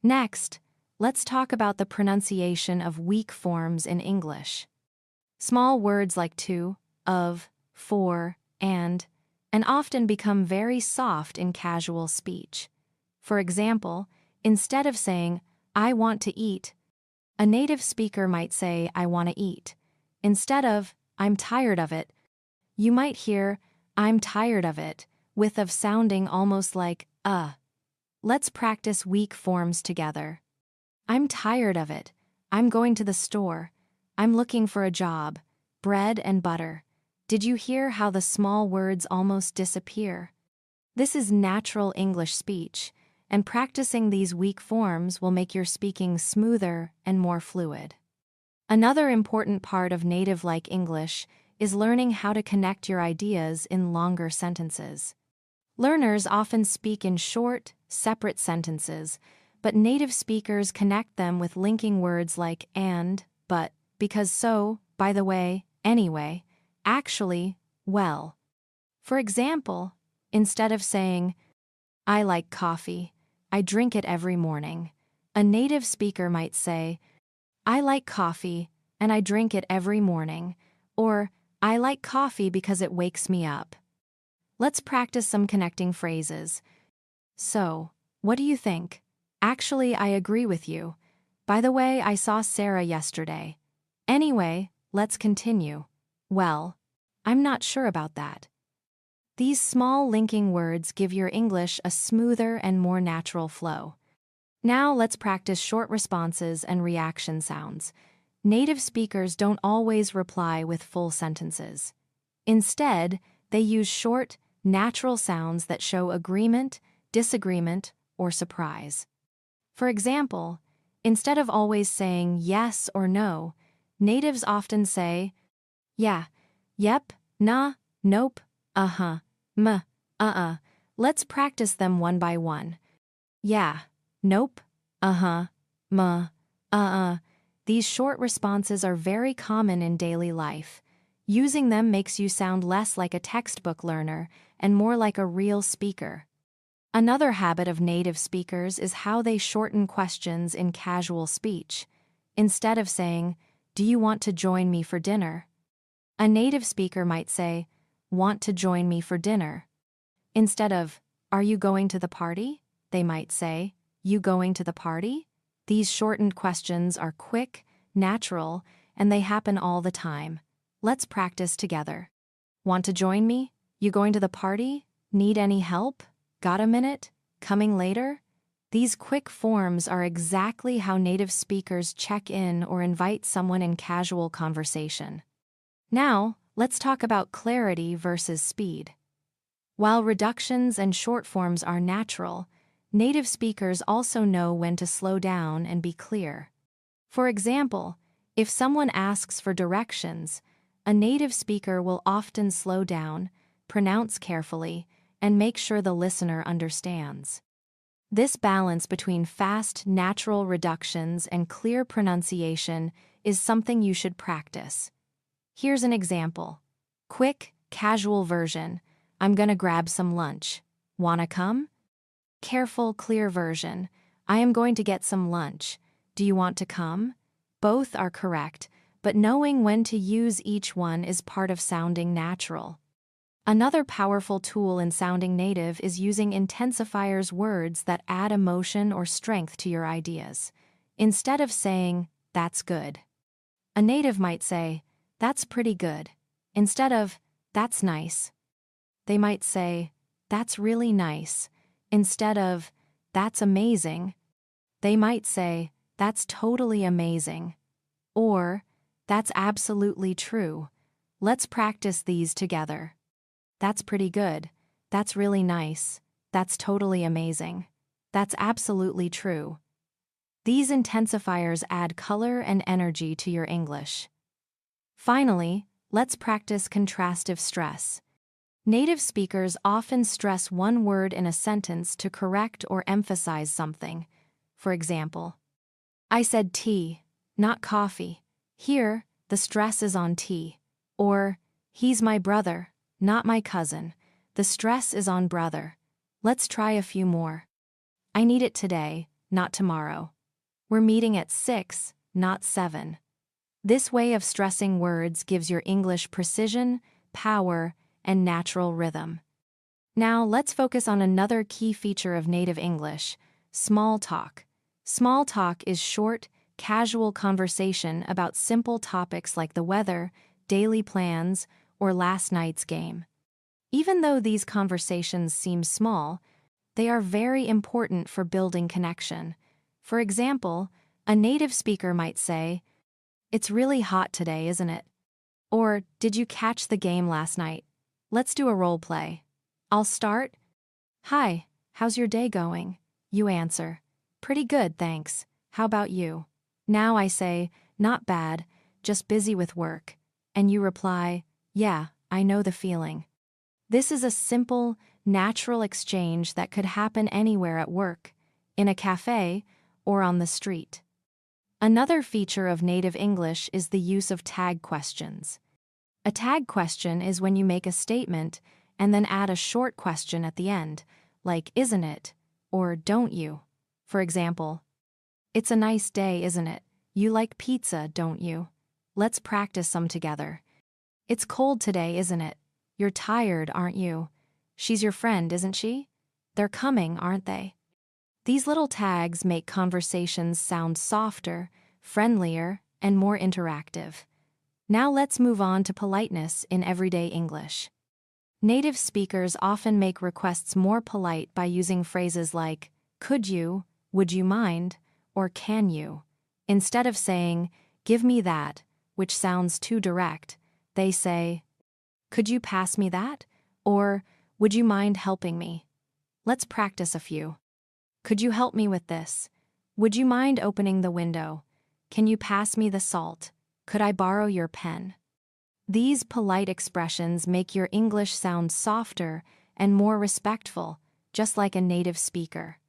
Next, let's talk about the pronunciation of weak forms in English. Small words like to, of, for, and often become very soft in casual speech. For example, instead of saying, "I want to eat," a native speaker might say, "I want to eat." Instead of, "I'm tired of it," you might hear, "I'm tired of it," with of sounding almost like, Let's practice weak forms together. "I'm tired of it." "I'm going to the store." "I'm looking for a job." "Bread and butter." Did you hear how the small words almost disappear? This is natural English speech, and practicing these weak forms will make your speaking smoother and more fluid. Another important part of native-like English is learning how to connect your ideas in longer sentences. Learners often speak in short, separate sentences, but native speakers connect them with linking words like and, but, because, so, by the way, anyway, actually, well. For example, instead of saying, "I like coffee, I drink it every morning," a native speaker might say, "I like coffee, and I drink it every morning," or "I like coffee because it wakes me up." Let's practice some connecting phrases. "So, what do you think?" "Actually, I agree with you." "By the way, I saw Sarah yesterday." "Anyway, let's continue." "Well, I'm not sure about that." These small linking words give your English a smoother and more natural flow. Now let's practice short responses and reaction sounds. Native speakers don't always reply with full sentences. Instead, they use short, natural sounds that show agreement, disagreement, or surprise. For example, instead of always saying yes or no, natives often say, "Yeah, yep, nah, nope, uh-huh, uh-uh." Let's practice them one by one. Yeah, nope, uh-huh, uh-uh. These short responses are very common in daily life. Using them makes you sound less like a textbook learner and more like a real speaker. Another habit of native speakers is how they shorten questions in casual speech. Instead of saying, "Do you want to join me for dinner?" a native speaker might say, "Want to join me for dinner?" Instead of, "Are you going to the party?" they might say, "You going to the party?" These shortened questions are quick, natural, and they happen all the time. Let's practice together. "Want to join me? You going to the party? Need any help? Got a minute? Coming later?" These quick forms are exactly how native speakers check in or invite someone in casual conversation. Now, let's talk about clarity versus speed. While reductions and short forms are natural, native speakers also know when to slow down and be clear. For example, if someone asks for directions, a native speaker will often slow down, pronounce carefully, and make sure the listener understands. This balance between fast, natural reductions and clear pronunciation is something you should practice. Here's an example. Quick, casual version. I'm gonna grab some lunch. Wanna come? Careful, clear version. I am going to get some lunch. Do you want to come? Both are correct, but knowing when to use each one is part of sounding natural. Another powerful tool in sounding native is using intensifiers, words that add emotion or strength to your ideas. Instead of saying, "That's good," a native might say, "That's pretty good," instead of, "That's nice." They might say, "That's really nice," instead of, "That's amazing." They might say, "That's totally amazing," or, "That's absolutely true." Let's practice these together. That's pretty good. That's really nice. That's totally amazing. That's absolutely true. These intensifiers add color and energy to your English. Finally, let's practice contrastive stress. Native speakers often stress one word in a sentence to correct or emphasize something. For example, I said tea, not coffee. Here, the stress is on tea. Or, he's my brother, not my cousin. The stress is on brother. Let's try a few more. I need it today, not tomorrow. We're meeting at 6, not 7. This way of stressing words gives your English precision, power, and natural rhythm. Now let's focus on another key feature of native English, small talk. Small talk is short, casual conversation about simple topics like the weather, daily plans, or last night's game. Even though these conversations seem small, they are very important for building connection. For example, a native speaker might say, "It's really hot today, isn't it?" Or, "Did you catch the game last night? Let's do a role play. I'll start. Hi, how's your day going?" You answer, "Pretty good, thanks. How about you?" Now I say, "Not bad, just busy with work." And you reply, "Yeah, I know the feeling." This is a simple, natural exchange that could happen anywhere at work, in a cafe, or on the street. Another feature of native English is the use of tag questions. A tag question is when you make a statement and then add a short question at the end, like "Isn't it?" or "Don't you?" For example, "It's a nice day, isn't it? You like pizza, don't you? Let's practice some together." "It's cold today, isn't it? You're tired, aren't you? She's your friend, isn't she? They're coming, aren't they?" These little tags make conversations sound softer, friendlier, and more interactive. Now let's move on to politeness in everyday English. Native speakers often make requests more polite by using phrases like, "Could you?" "Would you mind?" or "Can you?" Instead of saying, "Give me that," which sounds too direct, they say, "Could you pass me that?" or "Would you mind helping me?" Let's practice a few. "Could you help me with this?" "Would you mind opening the window?" "Can you pass me the salt?" "Could I borrow your pen?" These polite expressions make your English sound softer and more respectful, just like a native speaker.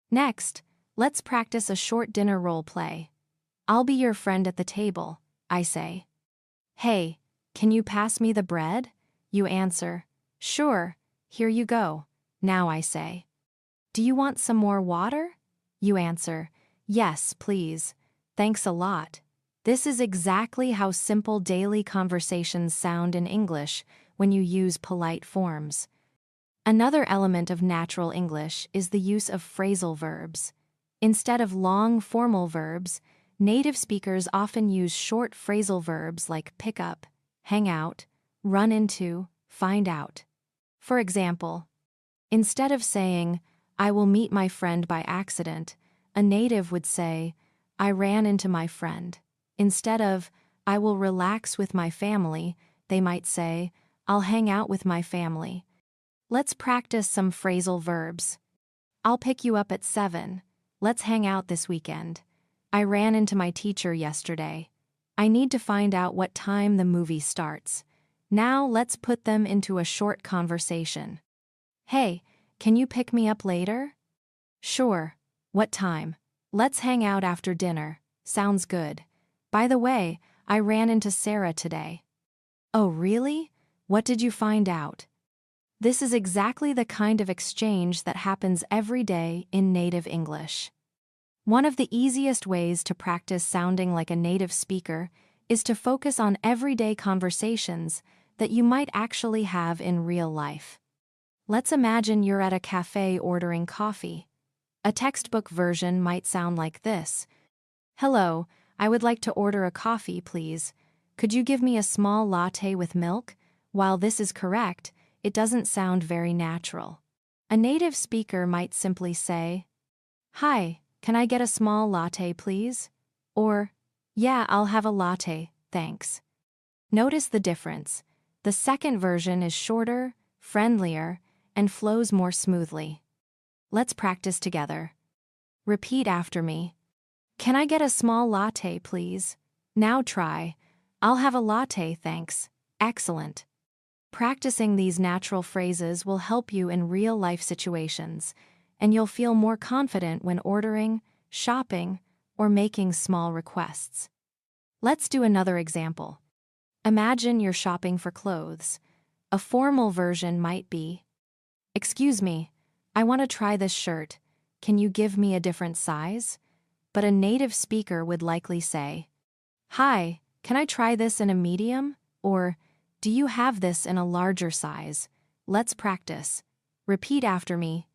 Next, let's practice a short dinner role play. "I'll be your friend at the table," I say. "Hey, can you pass me the bread?" You answer, "Sure, here you go." Now I say, "Do you want some more water?" You answer, "Yes, please. Thanks a lot." This is exactly how simple daily conversations sound in English when you use polite forms. Another element of natural English is the use of phrasal verbs. Instead of long, formal verbs, native speakers often use short phrasal verbs like pick up, hang out, run into, find out. For example, instead of saying, I will meet my friend by accident, a native would say, I ran into my friend. Instead of, I will relax with my family, they might say, I'll hang out with my family. Let's practice some phrasal verbs. I'll pick you up at 7. Let's hang out this weekend. I ran into my teacher yesterday. I need to find out what time the movie starts. Now let's put them into a short conversation. Hey, can you pick me up later? Sure. What time? Let's hang out after dinner. Sounds good. By the way, I ran into Sarah today. Oh, really? What did you find out? This is exactly the kind of exchange that happens every day in native English. One of the easiest ways to practice sounding like a native speaker is to focus on everyday conversations that you might actually have in real life. Let's imagine you're at a cafe ordering coffee. A textbook version might sound like this. Hello, I would like to order a coffee, please. Could you give me a small latte with milk? While this is correct, it doesn't sound very natural. A native speaker might simply say, Hi, can I get a small latte, please? Or, Yeah, I'll have a latte, thanks. Notice the difference. The second version is shorter, friendlier, and flows more smoothly. Let's practice together. Repeat after me. Can I get a small latte, please? Now try. I'll have a latte, thanks. Excellent. Practicing these natural phrases will help you in real-life situations, and you'll feel more confident when ordering, shopping, or making small requests. Let's do another example. Imagine you're shopping for clothes. A formal version might be, Excuse me, I want to try this shirt. Can you give me a different size? But a native speaker would likely say, Hi, can I try this in a medium? Or, Do you have this in a larger size? Let's practice. Repeat after me.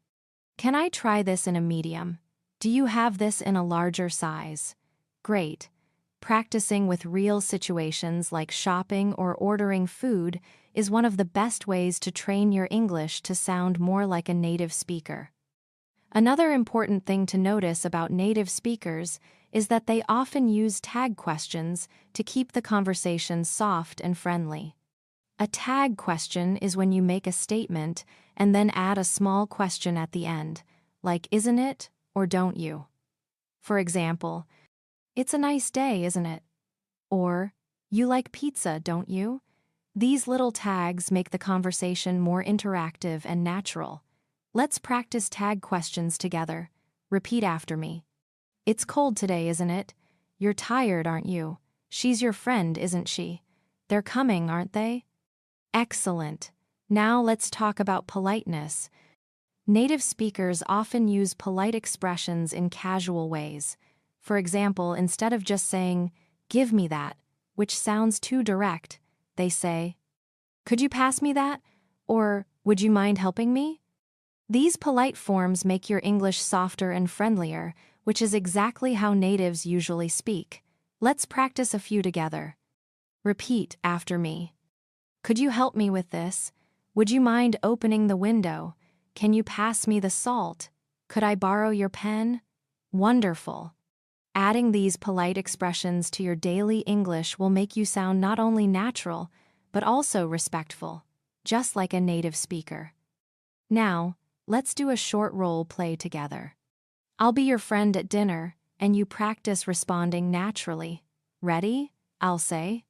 Can I try this in a medium? Do you have this in a larger size? Great. Practicing with real situations like shopping or ordering food is one of the best ways to train your English to sound more like a native speaker. Another important thing to notice about native speakers is that they often use tag questions to keep the conversation soft and friendly. A tag question is when you make a statement and then add a small question at the end, like isn't it or don't you? For example, It's a nice day, isn't it? Or, You like pizza, don't you? These little tags make the conversation more interactive and natural. Let's practice tag questions together. Repeat after me. It's cold today, isn't it? You're tired, aren't you? She's your friend, isn't she? They're coming, aren't they? Excellent. Now let's talk about politeness. Native speakers often use polite expressions in casual ways. For example, instead of just saying, Give me that, which sounds too direct, they say, Could you pass me that? Or, Would you mind helping me? These polite forms make your English softer and friendlier, which is exactly how natives usually speak. Let's practice a few together. Repeat after me. Could you help me with this? Would you mind opening the window? Can you pass me the salt? Could I borrow your pen? Wonderful. Adding these polite expressions to your daily English will make you sound not only natural, but also respectful, just like a native speaker. Now, let's do a short role play together. I'll be your friend at dinner, and you practice responding naturally. Ready? I'll say,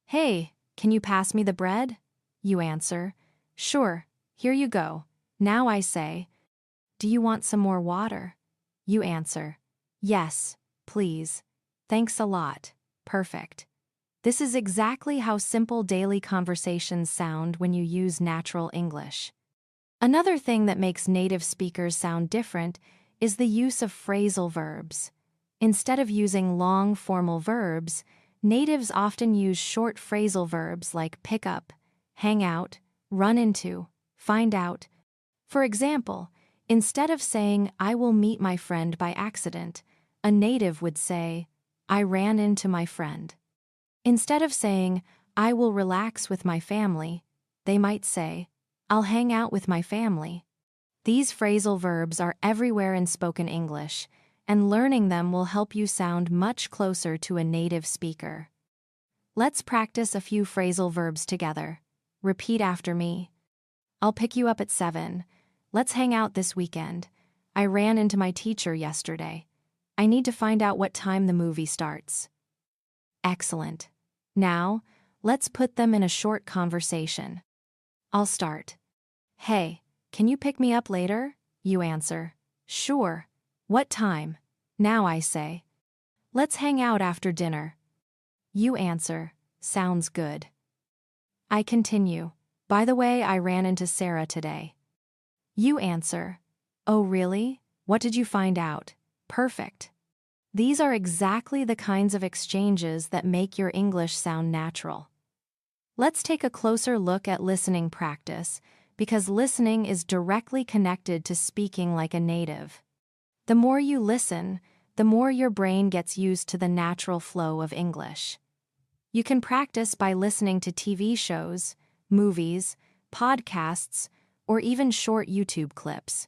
Hey, can you pass me the bread? You answer, Sure, here you go. Now I say, Do you want some more water? You answer, Yes, please. Thanks a lot. Perfect. This is exactly how simple daily conversations sound when you use natural English. Another thing that makes native speakers sound different is the use of phrasal verbs. Instead of using long formal verbs, natives often use short phrasal verbs like pick up, hang out, run into, find out. For example, instead of saying, I will meet my friend by accident, a native would say, I ran into my friend. Instead of saying, I will relax with my family, they might say, I'll hang out with my family. These phrasal verbs are everywhere in spoken English, and learning them will help you sound much closer to a native speaker. Let's practice a few phrasal verbs together. Repeat after me. I'll pick you up at 7. Let's hang out this weekend. I ran into my teacher yesterday. I need to find out what time the movie starts. Excellent. Now, let's put them in a short conversation. I'll start. Hey, can you pick me up later? You answer. Sure. What time? Now I say. Let's hang out after dinner. You answer. Sounds good. I continue. By the way, I ran into Sarah today. You answer. Oh, really? What did you find out? Perfect. These are exactly the kinds of exchanges that make your English sound natural. Let's take a closer look at listening practice, because listening is directly connected to speaking like a native. The more you listen, the more your brain gets used to the natural flow of English. You can practice by listening to TV shows, movies, podcasts, or even short YouTube clips.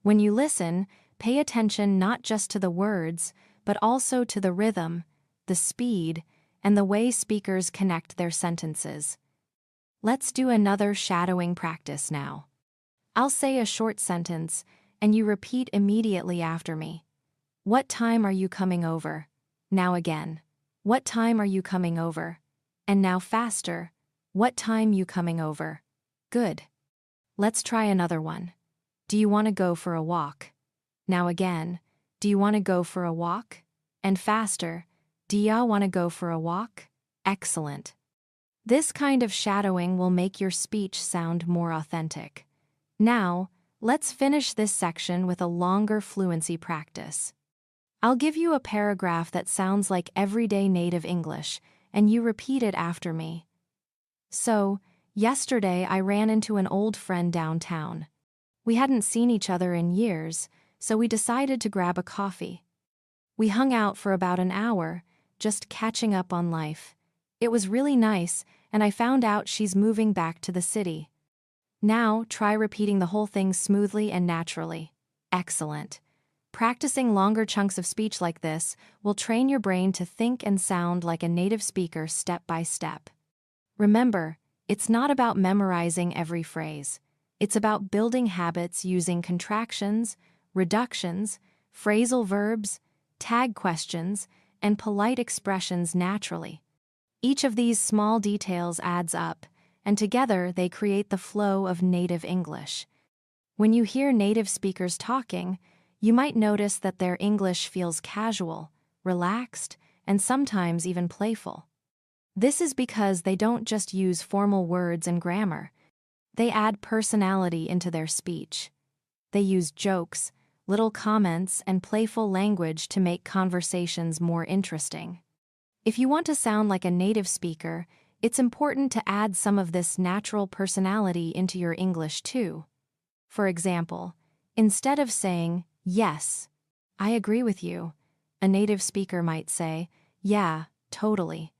When you listen, pay attention not just to the words, but also to the rhythm, the speed, and the way speakers connect their sentences. Let's do another shadowing practice now. I'll say a short sentence, and you repeat immediately after me. What time are you coming over? Now again. What time are you coming over? And now faster. What time you coming over? Good. Let's try another one. Do you want to go for a walk? Now again. Do you want to go for a walk? And faster. Do ya want to go for a walk? Excellent. This kind of shadowing will make your speech sound more authentic. Now, let's finish this section with a longer fluency practice. I'll give you a paragraph that sounds like everyday native English, and you repeat it after me. So, yesterday I ran into an old friend downtown. We hadn't seen each other in years, so we decided to grab a coffee. We hung out for about an hour, just catching up on life. It was really nice, and I found out she's moving back to the city. Now, try repeating the whole thing smoothly and naturally. Excellent. Practicing longer chunks of speech like this will train your brain to think and sound like a native speaker step by step. Remember, it's not about memorizing every phrase. It's about building habits using contractions, reductions, phrasal verbs, tag questions, and polite expressions naturally. Each of these small details adds up, and together they create the flow of native English. When you hear native speakers talking, you might notice that their English feels casual, relaxed, and sometimes even playful. This is because they don't just use formal words and grammar. They add personality into their speech. They use jokes, little comments, and playful language to make conversations more interesting. If you want to sound like a native speaker, it's important to add some of this natural personality into your English too. For example, instead of saying, "Yes, I agree with you," a native speaker might say, "Yeah, totally."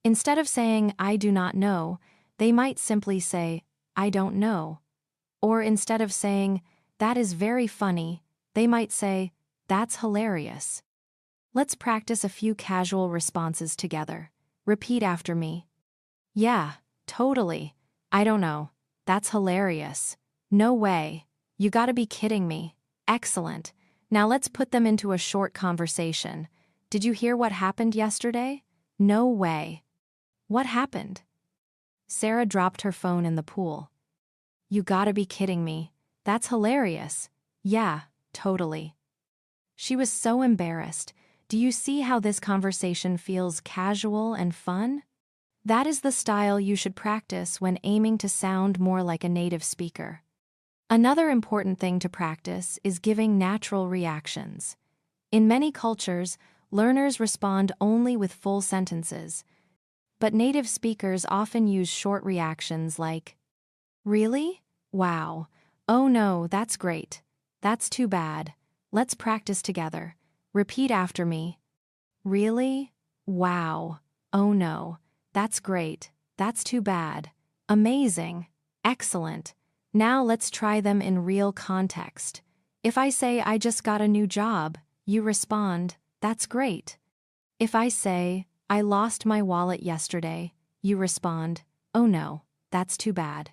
Instead of saying, "I do not know," they might simply say, "I don't know." Or instead of saying, "That is very funny," they might say, "That's hilarious." Let's practice a few casual responses together. Repeat after me. Yeah, totally. I don't know. That's hilarious. No way. You gotta be kidding me. Excellent. Now let's put them into a short conversation. Did you hear what happened yesterday? No way. What happened? Sarah dropped her phone in the pool. You gotta be kidding me. That's hilarious. Yeah, totally. She was so embarrassed. Do you see how this conversation feels casual and fun? That is the style you should practice when aiming to sound more like a native speaker. Another important thing to practice is giving natural reactions. In many cultures, learners respond only with full sentences, but native speakers often use short reactions like, "Really? Wow. Oh no, that's great. That's too bad. Let's practice together. Repeat after me. Really? Wow. Oh no. That's great. That's too bad. Amazing. Excellent. Now let's try them in real context. If I say I just got a new job, you respond, "That's great." If I say, "I lost my wallet yesterday," you respond, "Oh no, that's too bad."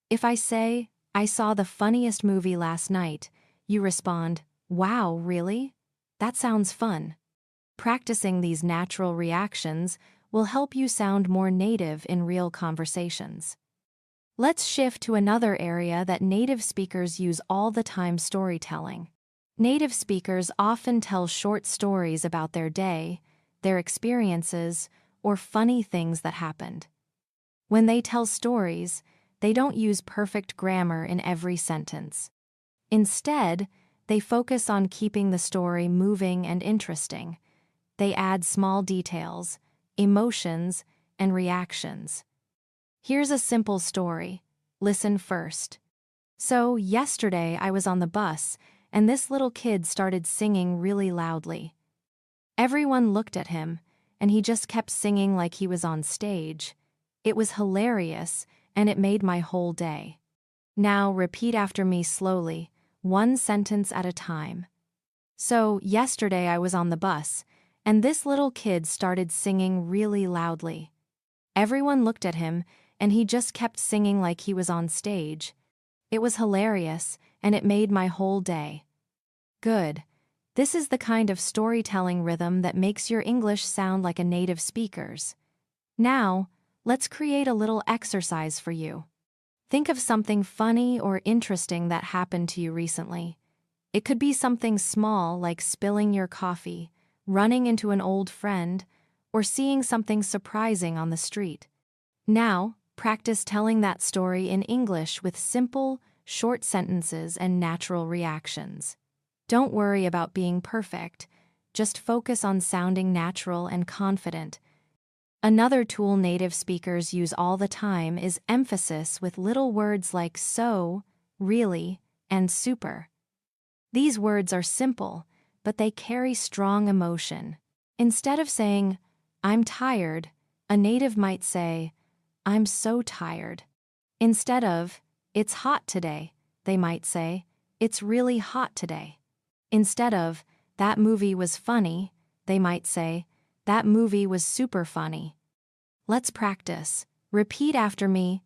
If I say, "I saw the funniest movie last night," you respond, "Wow, really? That sounds fun." Practicing these natural reactions will help you sound more native in real conversations. Let's shift to another area that native speakers use all the time: storytelling. Native speakers often tell short stories about their day, their experiences, or funny things that happened. When they tell stories, they don't use perfect grammar in every sentence. Instead, they focus on keeping the story moving and interesting. They add small details, emotions, and reactions. Here's a simple story. Listen first. "So, yesterday I was on the bus, and this little kid started singing really loudly. Everyone looked at him, and he just kept singing like he was on stage. It was hilarious, and it made my whole day." Now repeat after me slowly, one sentence at a time. "So, yesterday I was on the bus, and this little kid started singing really loudly. Everyone looked at him, and he just kept singing like he was on stage. It was hilarious, and it made my whole day." Good. This is the kind of storytelling rhythm that makes your English sound like a native speaker's. Now, let's create a little exercise for you. Think of something funny or interesting that happened to you recently. It could be something small like spilling your coffee, running into an old friend, or seeing something surprising on the street. Now, practice telling that story in English with simple, short sentences and natural reactions. Don't worry about being perfect, just focus on sounding natural and confident. Another tool native speakers use all the time is emphasis with little words like "so," "really," and "super." These words are simple, but they carry strong emotion. Instead of saying, "I'm tired," a native might say, "I'm so tired." Instead of, "It's hot today," they might say, "It's really hot today." Instead of, "That movie was funny," they might say, "That movie was super funny." Let's practice. Repeat after me.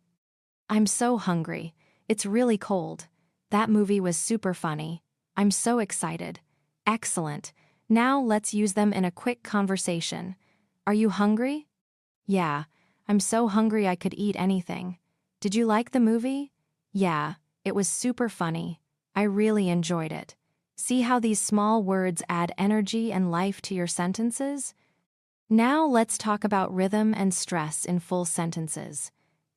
"I'm so hungry. It's really cold. That movie was super funny. I'm so excited." Excellent. Now let's use them in a quick conversation. "Are you hungry?" "Yeah, I'm so hungry I could eat anything." "Did you like the movie?" "Yeah, it was super funny. I really enjoyed it." See how these small words add energy and life to your sentences? Now let's talk about rhythm and stress in full sentences.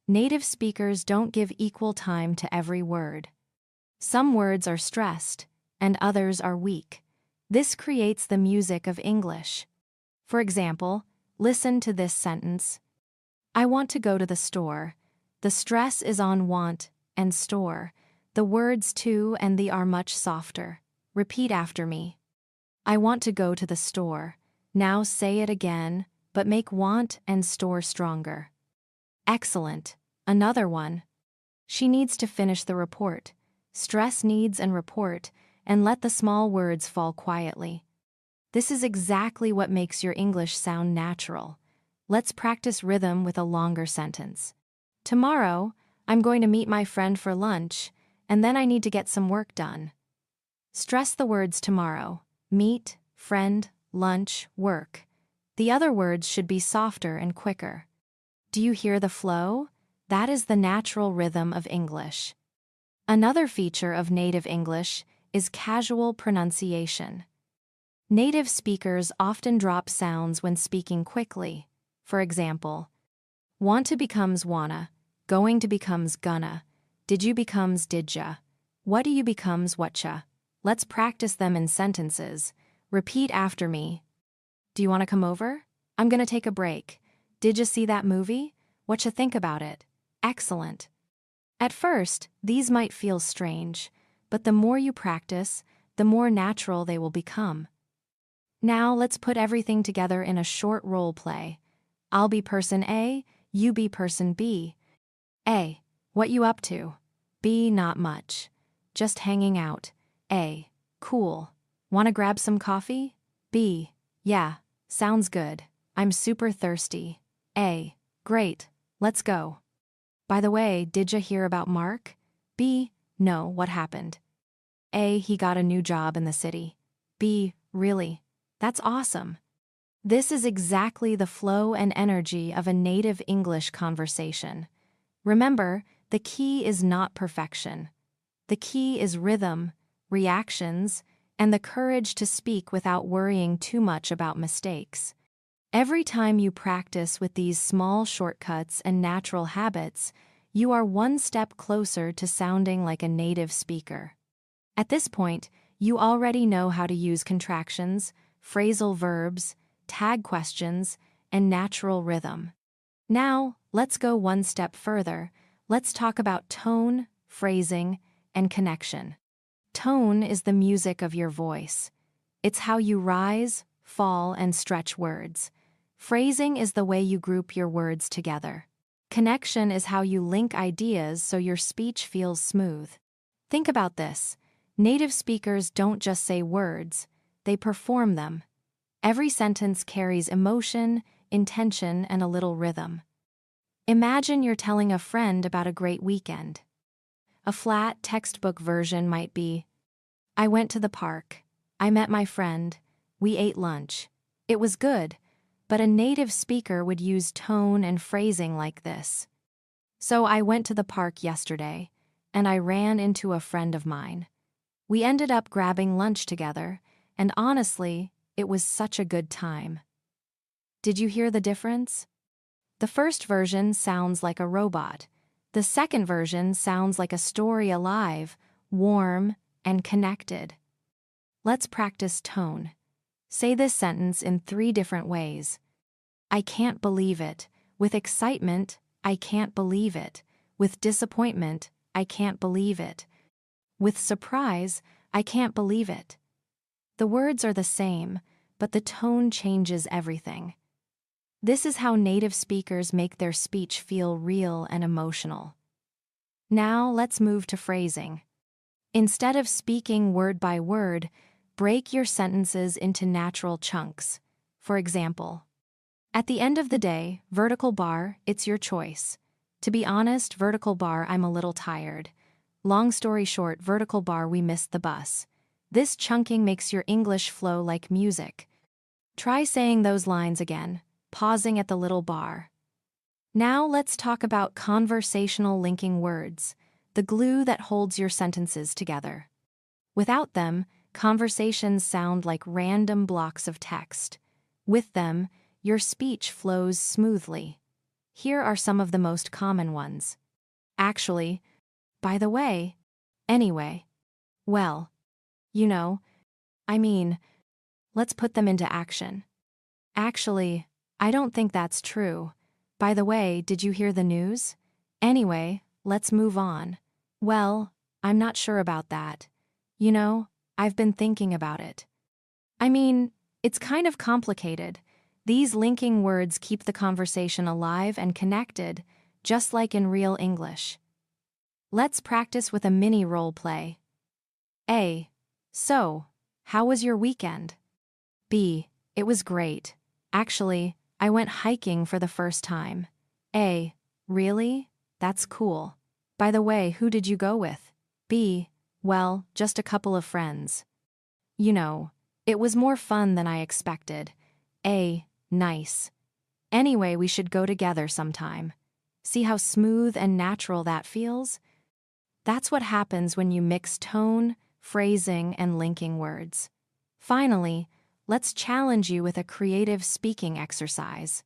Native speakers don't give equal time to every word. Some words are stressed, and others are weak. This creates the music of English. For example, listen to this sentence. "I want to go to the store." The stress is on want and store. The words to and the are much softer. Repeat after me. "I want to go to the store." Now say it again, but make want and store stronger. Excellent. Another one. "She needs to finish the report." Stress needs and report, and let the small words fall quietly. This is exactly what makes your English sound natural. Let's practice rhythm with a longer sentence. "Tomorrow, I'm going to meet my friend for lunch, and then I need to get some work done." Stress the words tomorrow, meet, friend, lunch, work. The other words should be softer and quicker. Do you hear the flow? That is the natural rhythm of English. Another feature of native English is casual pronunciation. Native speakers often drop sounds when speaking quickly. For example, want to becomes wanna, going to becomes gonna, did you becomes didja, what do you becomes whatcha. Let's practice them in sentences. Repeat after me. "Do you want to come over? I'm going to take a break. Did you see that movie? What you think about it?" Excellent. At first, these might feel strange, but the more you practice, the more natural they will become. Now let's put everything together in a short role play. I'll be person A, you be person B. A. What you up to? B. Not much. Just hanging out. A. Cool. Wanna grab some coffee? B. Yeah, sounds good. I'm super thirsty. A. Great. Let's go. By the way, did ya hear about Mark? B. No, what happened? A. He got a new job in the city. B. Really? That's awesome. This is exactly the flow and energy of a native English conversation. Remember, the key is not perfection. The key is rhythm, reactions, and the courage to speak without worrying too much about mistakes. Every time you practice with these small shortcuts and natural habits, you are one step closer to sounding like a native speaker. At this point, you already know how to use contractions, phrasal verbs, tag questions, and natural rhythm. Now, let's go one step further. Let's talk about tone, phrasing, and connection. Tone is the music of your voice. It's how you rise, fall, and stretch words. Phrasing is the way you group your words together. Connection is how you link ideas so your speech feels smooth. Think about this. Native speakers don't just say words, they perform them. Every sentence carries emotion, intention, and a little rhythm. Imagine you're telling a friend about a great weekend. A flat, textbook version might be, I went to the park. I met my friend. We ate lunch. It was good, but a native speaker would use tone and phrasing like this. So I went to the park yesterday, and I ran into a friend of mine. We ended up grabbing lunch together, and honestly, it was such a good time. Did you hear the difference? The first version sounds like a robot. The second version sounds like a story alive, warm, and connected. Let's practice tone. Say this sentence in 3 different ways. I can't believe it. With excitement, I can't believe it. With disappointment, I can't believe it. With surprise, I can't believe it. The words are the same, but the tone changes everything. This is how native speakers make their speech feel real and emotional. Now let's move to phrasing. Instead of speaking word by word, break your sentences into natural chunks. For example, at the end of the day, vertical bar, it's your choice. To be honest, vertical bar, I'm a little tired. Long story short, vertical bar, we missed the bus. This chunking makes your English flow like music. Try saying those lines again, pausing at the little bar. Now let's talk about conversational linking words, the glue that holds your sentences together. Without them, conversations sound like random blocks of text. With them, your speech flows smoothly. Here are some of the most common ones. Actually, by the way, anyway, well, you know, I mean, let's put them into action. Actually, I don't think that's true. By the way, did you hear the news? Anyway, let's move on. Well, I'm not sure about that. You know, I've been thinking about it. I mean, it's kind of complicated. These linking words keep the conversation alive and connected, just like in real English. Let's practice with a mini role play. A. So, how was your weekend? B. It was great. Actually, I went hiking for the first time. A. Really? That's cool. By the way, who did you go with? B. Well, just a couple of friends. You know, it was more fun than I expected. A. Nice. Anyway, we should go together sometime. See how smooth and natural that feels? That's what happens when you mix tone, phrasing, and linking words. Finally, let's challenge you with a creative speaking exercise.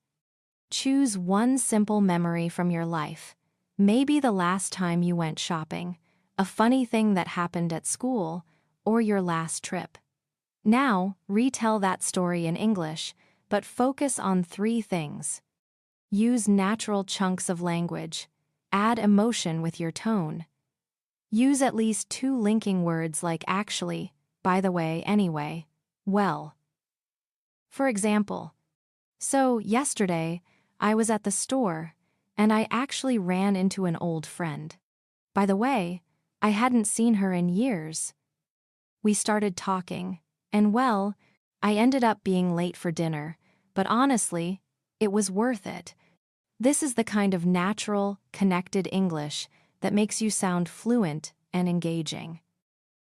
Choose one simple memory from your life. Maybe the last time you went shopping, a funny thing that happened at school, or your last trip. Now, retell that story in English, but focus on 3 things. Use natural chunks of language. Add emotion with your tone. Use at least 2 linking words like actually, by the way, anyway, well. For example, so yesterday, I was at the store, and I actually ran into an old friend. By the way, I hadn't seen her in years. We started talking, and well, I ended up being late for dinner, but honestly, it was worth it. This is the kind of natural, connected English that makes you sound fluent and engaging.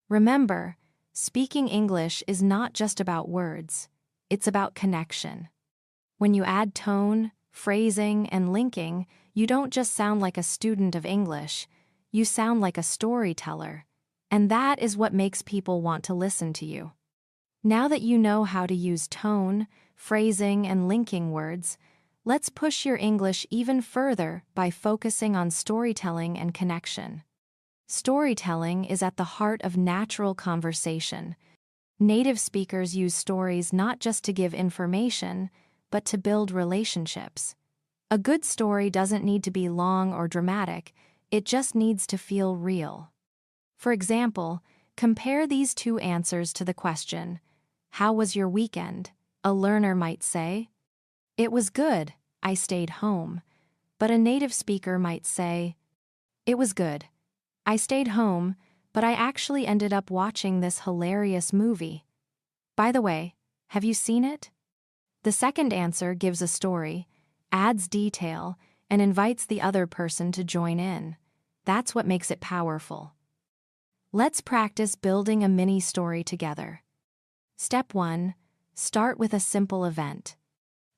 Remember, speaking English is not just about words, it's about connection. When you add tone, phrasing, and linking, you don't just sound like a student of English, you sound like a storyteller. And that is what makes people want to listen to you. Now that you know how to use tone, phrasing, and linking words, let's push your English even further by focusing on storytelling and connection. Storytelling is at the heart of natural conversation. Native speakers use stories not just to give information, but to build relationships. A good story doesn't need to be long or dramatic, it just needs to feel real. For example, compare these two answers to the question, "How was your weekend?" A learner might say, "It was good, I stayed home." But a native speaker might say, "It was good. I stayed home, but I actually ended up watching this hilarious movie. By the way, have you seen it?" The second answer gives a story, adds detail, and invites the other person to join in. That's what makes it powerful. Let's practice building a mini story together. Step 1. Start with a simple event.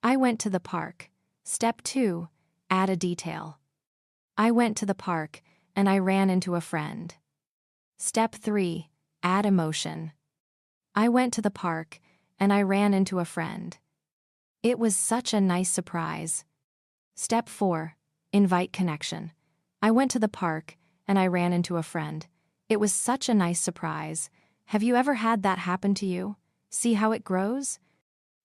I went to the park. Step 2. Add a detail. I went to the park, and I ran into a friend. Step 3. Add emotion. I went to the park, and I ran into a friend. It was such a nice surprise. Step 4. Invite connection. I went to the park, and I ran into a friend. It was such a nice surprise. Have you ever had that happen to you? See how it grows?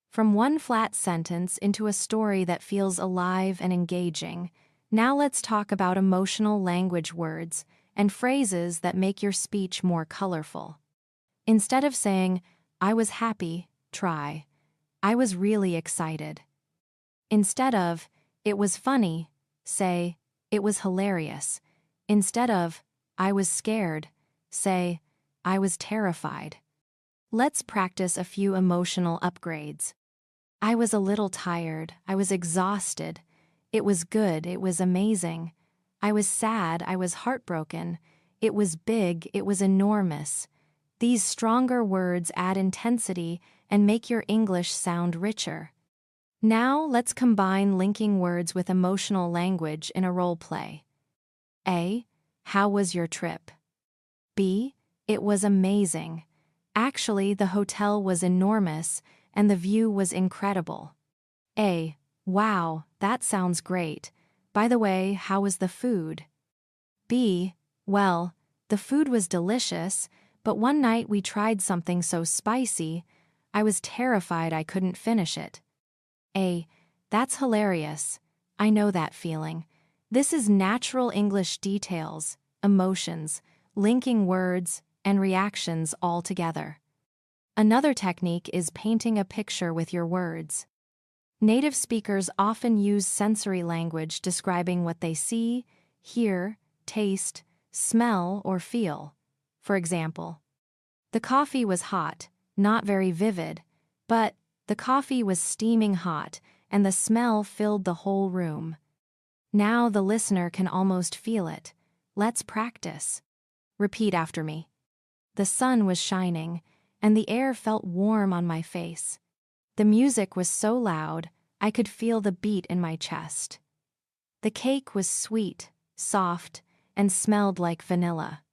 From one flat sentence into a story that feels alive and engaging. Now let's talk about emotional language words and phrases that make your speech more colorful. Instead of saying, "I was happy," try, "I was really excited." Instead of, "It was funny," say, "It was hilarious." Instead of, "I was scared," say, "I was terrified." Let's practice a few emotional upgrades. I was a little tired. I was exhausted. It was good. It was amazing. I was sad. I was heartbroken. It was big. It was enormous. These stronger words add intensity and make your English sound richer. Now let's combine linking words with emotional language in a role play. A. How was your trip? B. It was amazing. Actually, the hotel was enormous, and the view was incredible. A. Wow, that sounds great. By the way, how was the food? B. Well, the food was delicious, but one night we tried something so spicy, I was terrified I couldn't finish it. A. That's hilarious. I know that feeling. This is natural English details, emotions, linking words, and reactions all together. Another technique is painting a picture with your words. Native speakers often use sensory language describing what they see, hear, taste, smell, or feel. For example, the coffee was hot, not very vivid, but the coffee was steaming hot and the smell filled the whole room. Now the listener can almost feel it. Let's practice. Repeat after me. The sun was shining, and the air felt warm on my face. The music was so loud, I could feel the beat in my chest. The cake was sweet, soft, and smelled like vanilla.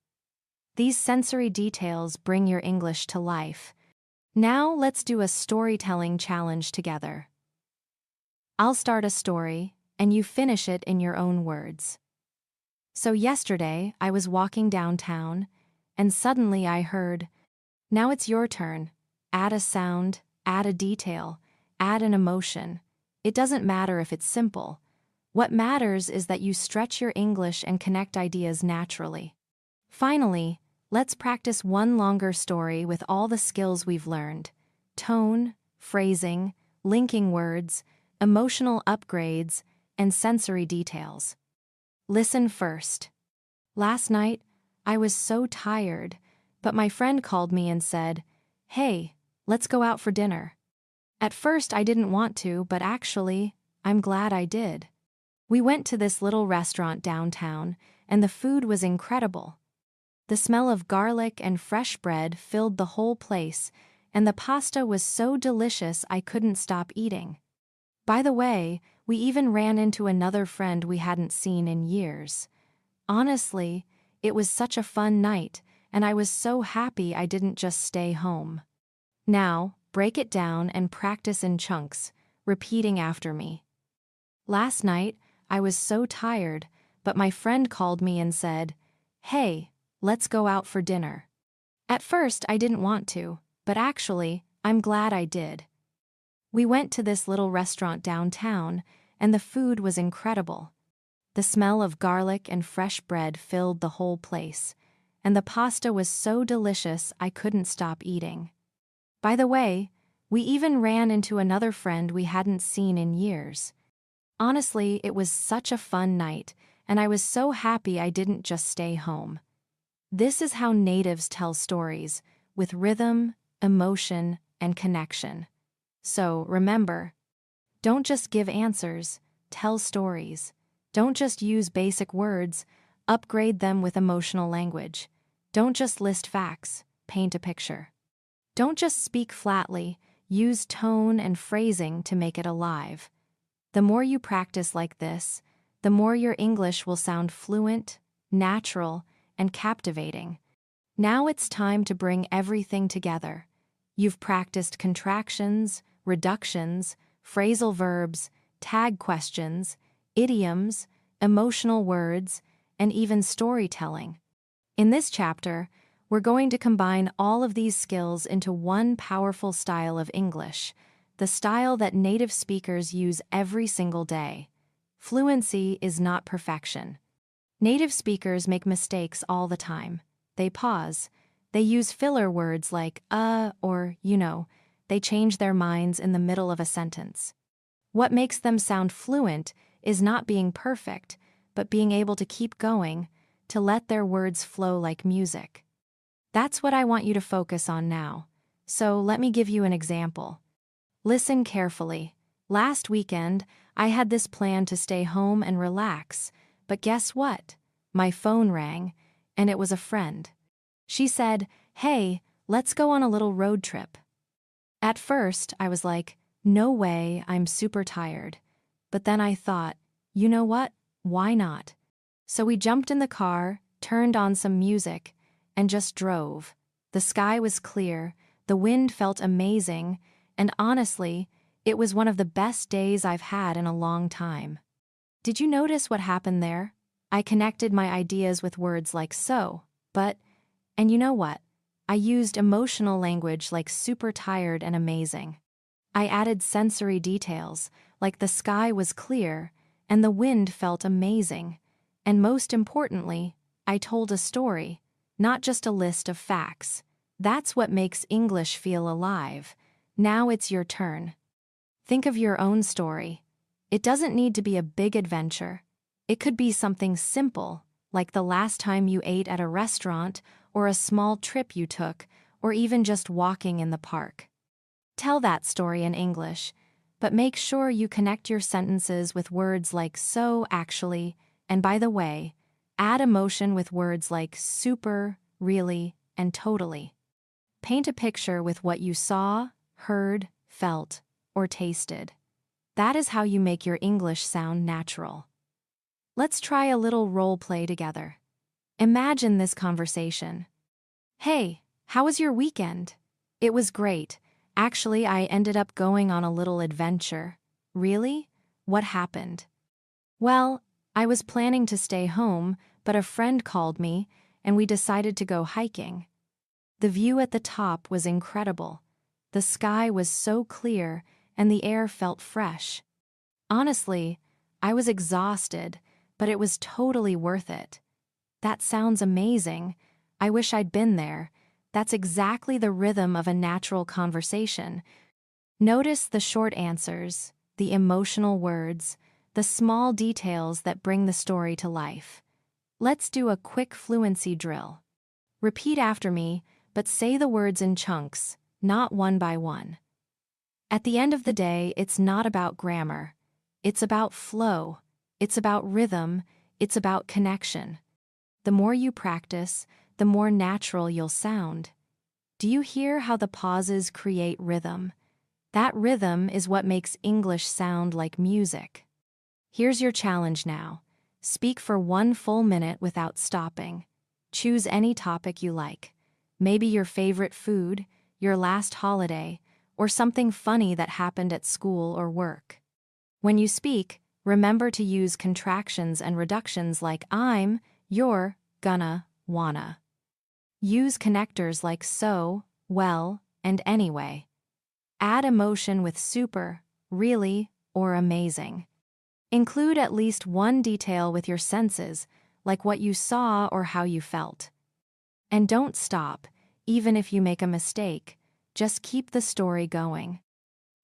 These sensory details bring your English to life. Now let's do a storytelling challenge together. I'll start a story, and you finish it in your own words. So yesterday, I was walking downtown, and suddenly I heard, "Now it's your turn. Add a sound, add a detail, add an emotion. It doesn't matter if it's simple. What matters is that you stretch your English and connect ideas naturally." Finally, let's practice one longer story with all the skills we've learned: tone, phrasing, linking words, emotional upgrades, and sensory details. Listen first. Last night, I was so tired, but my friend called me and said, "Hey, let's go out for dinner." At first, I didn't want to, but actually, I'm glad I did. We went to this little restaurant downtown, and the food was incredible. The smell of garlic and fresh bread filled the whole place, and the pasta was so delicious I couldn't stop eating. By the way, we even ran into another friend we hadn't seen in years. Honestly, it was such a fun night, and I was so happy I didn't just stay home. Now, break it down and practice in chunks, repeating after me. Last night, I was so tired, but my friend called me and said, "Hey, let's go out for dinner." At first, I didn't want to, but actually, I'm glad I did. We went to this little restaurant downtown, and the food was incredible. The smell of garlic and fresh bread filled the whole place, and the pasta was so delicious I couldn't stop eating. By the way, we even ran into another friend we hadn't seen in years. Honestly, it was such a fun night, and I was so happy I didn't just stay home. This is how natives tell stories, with rhythm, emotion, and connection. So, remember, don't just give answers, tell stories. Don't just use basic words, upgrade them with emotional language. Don't just list facts, paint a picture. Don't just speak flatly, use tone and phrasing to make it alive. The more you practice like this, the more your English will sound fluent, natural, and captivating. Now it's time to bring everything together. You've practiced contractions, reductions, phrasal verbs, tag questions, idioms, emotional words, and even storytelling. In this chapter, we're going to combine all of these skills into one powerful style of English, the style that native speakers use every single day. Fluency is not perfection. Native speakers make mistakes all the time. They pause. They use filler words like or they change their minds in the middle of a sentence. What makes them sound fluent is not being perfect, but being able to keep going, to let their words flow like music. That's what I want you to focus on now. So let me give you an example. Listen carefully. Last weekend, I had this plan to stay home and relax, but guess what? My phone rang, and it was a friend. She said, "Hey, let's go on a little road trip." At first, I was like, "No way, I'm super tired." But then I thought, you know what? Why not? So we jumped in the car, turned on some music, and just drove. The sky was clear, the wind felt amazing, and honestly, it was one of the best days I've had in a long time. Did you notice what happened there? I connected my ideas with words like so, but, and you know what? I used emotional language like super tired and amazing. I added sensory details, like the sky was clear and the wind felt amazing. And most importantly, I told a story, not just a list of facts. That's what makes English feel alive. Now it's your turn. Think of your own story. It doesn't need to be a big adventure. It could be something simple, like the last time you ate at a restaurant, or a small trip you took, or even just walking in the park. Tell that story in English, but make sure you connect your sentences with words like so, actually, and by the way, add emotion with words like super, really, and totally. Paint a picture with what you saw, heard, felt, or tasted. That is how you make your English sound natural. Let's try a little role play together. Imagine this conversation. "Hey, how was your weekend?" "It was great. Actually, I ended up going on a little adventure." "Really? What happened?" "Well, I was planning to stay home, but a friend called me, and we decided to go hiking. The view at the top was incredible. The sky was so clear, and the air felt fresh. Honestly, I was exhausted, but it was totally worth it." That sounds amazing. I wish I'd been there. That's exactly the rhythm of a natural conversation. Notice the short answers, the emotional words, the small details that bring the story to life. Let's do a quick fluency drill. Repeat after me, but say the words in chunks, not one by one. At the end of the day, it's not about grammar. It's about flow. It's about rhythm. It's about connection. The more you practice, the more natural you'll sound. Do you hear how the pauses create rhythm? That rhythm is what makes English sound like music. Here's your challenge now. Speak for 1 full minute without stopping. Choose any topic you like. Maybe your favorite food, your last holiday, or something funny that happened at school or work. When you speak, remember to use contractions and reductions like I'm, you're, gonna, wanna. Use connectors like so, well, and anyway. Add emotion with super, really, or amazing. Include at least one detail with your senses, like what you saw or how you felt. And don't stop, even if you make a mistake. Just keep the story going.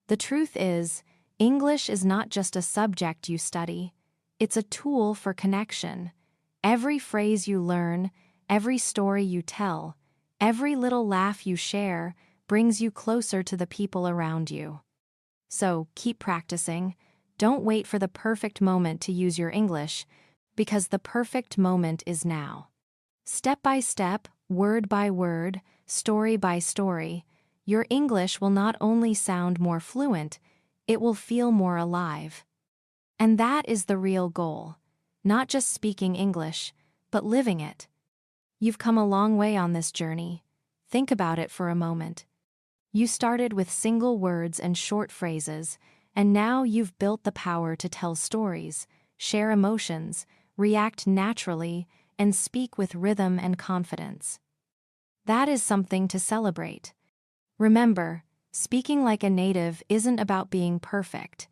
The truth is, English is not just a subject you study. It's a tool for connection. Every phrase you learn, every story you tell, every little laugh you share brings you closer to the people around you. So keep practicing. Don't wait for the perfect moment to use your English, because the perfect moment is now. Step by step, word by word, story by story, your English will not only sound more fluent, it will feel more alive. And that is the real goal. Not just speaking English, but living it. You've come a long way on this journey. Think about it for a moment. You started with single words and short phrases, and now you've built the power to tell stories, share emotions, react naturally, and speak with rhythm and confidence. That is something to celebrate. Remember, speaking like a native isn't about being perfect.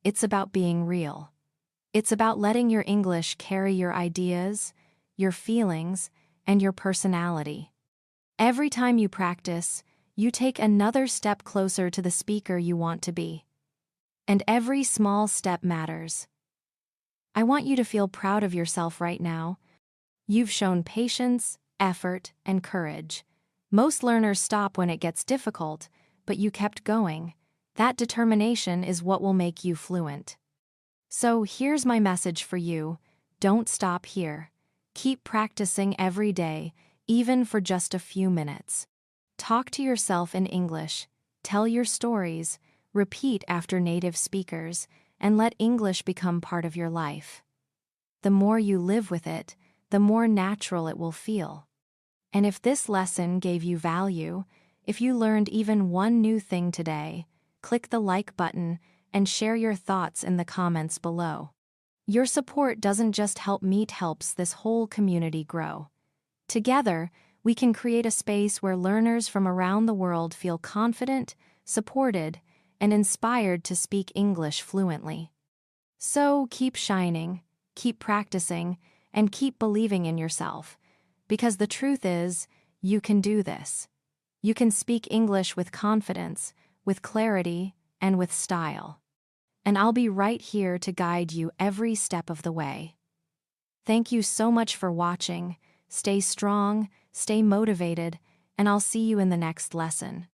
It's about being real. It's about letting your English carry your ideas, your feelings, and your personality. Every time you practice, you take another step closer to the speaker you want to be. And every small step matters. I want you to feel proud of yourself right now. You've shown patience, effort, and courage. Most learners stop when it gets difficult, but you kept going. That determination is what will make you fluent. So here's my message for you. Don't stop here. Keep practicing every day, even for just a few minutes. Talk to yourself in English. Tell your stories. Repeat after native speakers, and let English become part of your life. The more you live with it, the more natural it will feel. And if this lesson gave you value, if you learned even one new thing today, click the like button and share your thoughts in the comments below. Your support doesn't just help me, it helps this whole community grow. Together, we can create a space where learners from around the world feel confident, supported, and inspired to speak English fluently. So keep shining, keep practicing, and keep believing in yourself. Because the truth is, you can do this. You can speak English with confidence, with clarity, and with style. And I'll be right here to guide you every step of the way. Thank you so much for watching. Stay strong, stay motivated, and I'll see you in the next lesson.